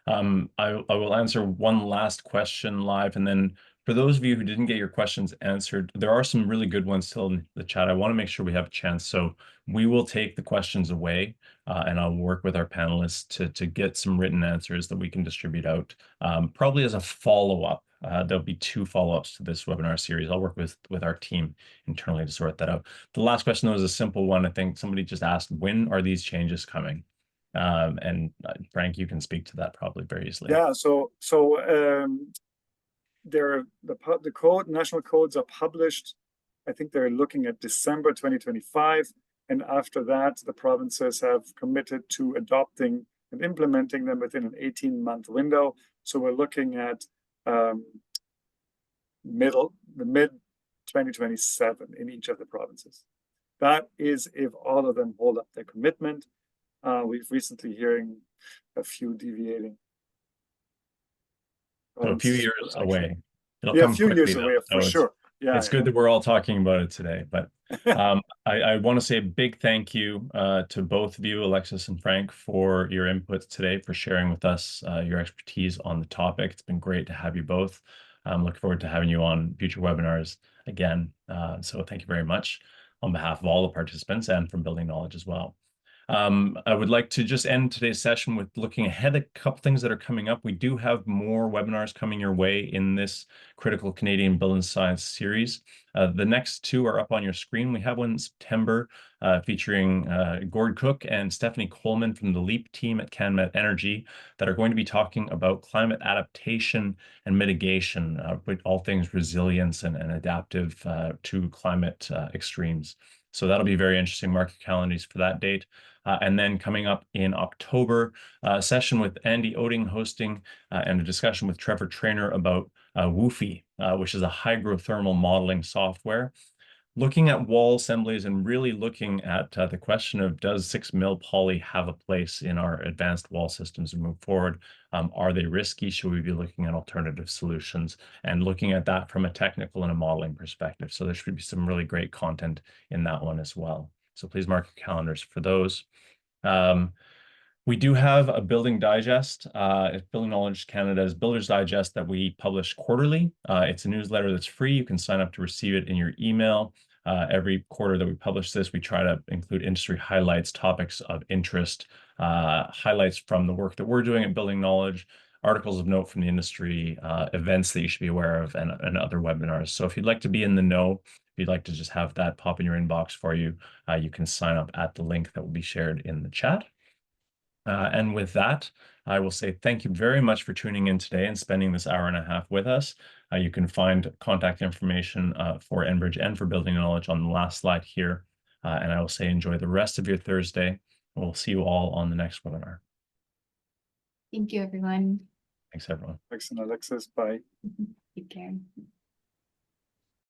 I will answer one last question live, and then for those of you who didn't get your questions answered, there are some really good ones still in the chat. I want to make sure we have a chance, so we will take the questions away, and I'll work with our panelists to get some written answers that we can distribute out, probably as a follow-up. There'll be 2 follow-ups to this webinar series. I'll work with our team internally to sort that out. The last question, though, is a simple one. I think somebody just asked, when are these changes coming? And Frank, you can speak to that probably very easily. Yeah, the code, national codes are published. I think they're looking at December 2025. And after that, the provinces have committed to adopting and implementing them within an 18-month window. So we're looking at mid 2027 in each of the provinces. That is if all of them hold up their commitment. We've recently hearing a few deviating. So a few years away. It'll Yeah, come a few quickly, years away for sure. Yeah, it's good that we're all talking about it today. But I want to say a big thank you to both of you, Alexis and Frank, for your inputs today, for sharing with us your expertise on the topic. It's been great to have you both. I'm looking forward to having you on future webinars again. So thank you very much on behalf of all the participants and from Building Knowledge as well. I would like to just end today's session with looking ahead at a couple things that are coming up. We do have more webinars coming your way in this Critical Canadian Building Science series. The next 2 are up on your screen. We have one in September featuring Gord Cook and Stephanie Coleman from the LEAP team at CanMet Energy that are going to be talking about climate adaptation and mitigation, with all things resilience and adaptive to climate extremes. So that'll be very interesting. Mark your calendars for that date. And then coming up in October, a session with Andy Oding hosting and a discussion with Trevor Trainer about WUFI, which is a hygrothermal modeling software, looking at wall assemblies and really looking at the question of, does 6 mil poly have a place in our advanced wall systems and move forward? Are they risky? Should we be looking at alternative solutions and looking at that from a technical and a modeling perspective? So there should be some really great content in that one as well. So please mark your calendars for those. We do have a Building Digest, Building Knowledge Canada's Builder's Digest that we publish quarterly. It's a newsletter that's free. You can sign up to receive it in your email. Every quarter that we publish this, we try to include industry highlights, topics of interest, highlights from the work that we're doing at Building Knowledge, articles of note from the industry, events that you should be aware of, and other webinars. So if you'd like to be in the know, if you'd like to just have that pop in your inbox for you, you can sign up at the link that will be shared in the chat. And with that, I will say thank you very much for tuning in today and spending this hour and a half with us. You can find contact information for Enbridge and for Building Knowledge on the last slide here. And I will say enjoy the rest of your Thursday. We'll see you all on the next webinar. Thank you, everyone. Thanks, everyone. Thanks, Alexis. Bye. Take care.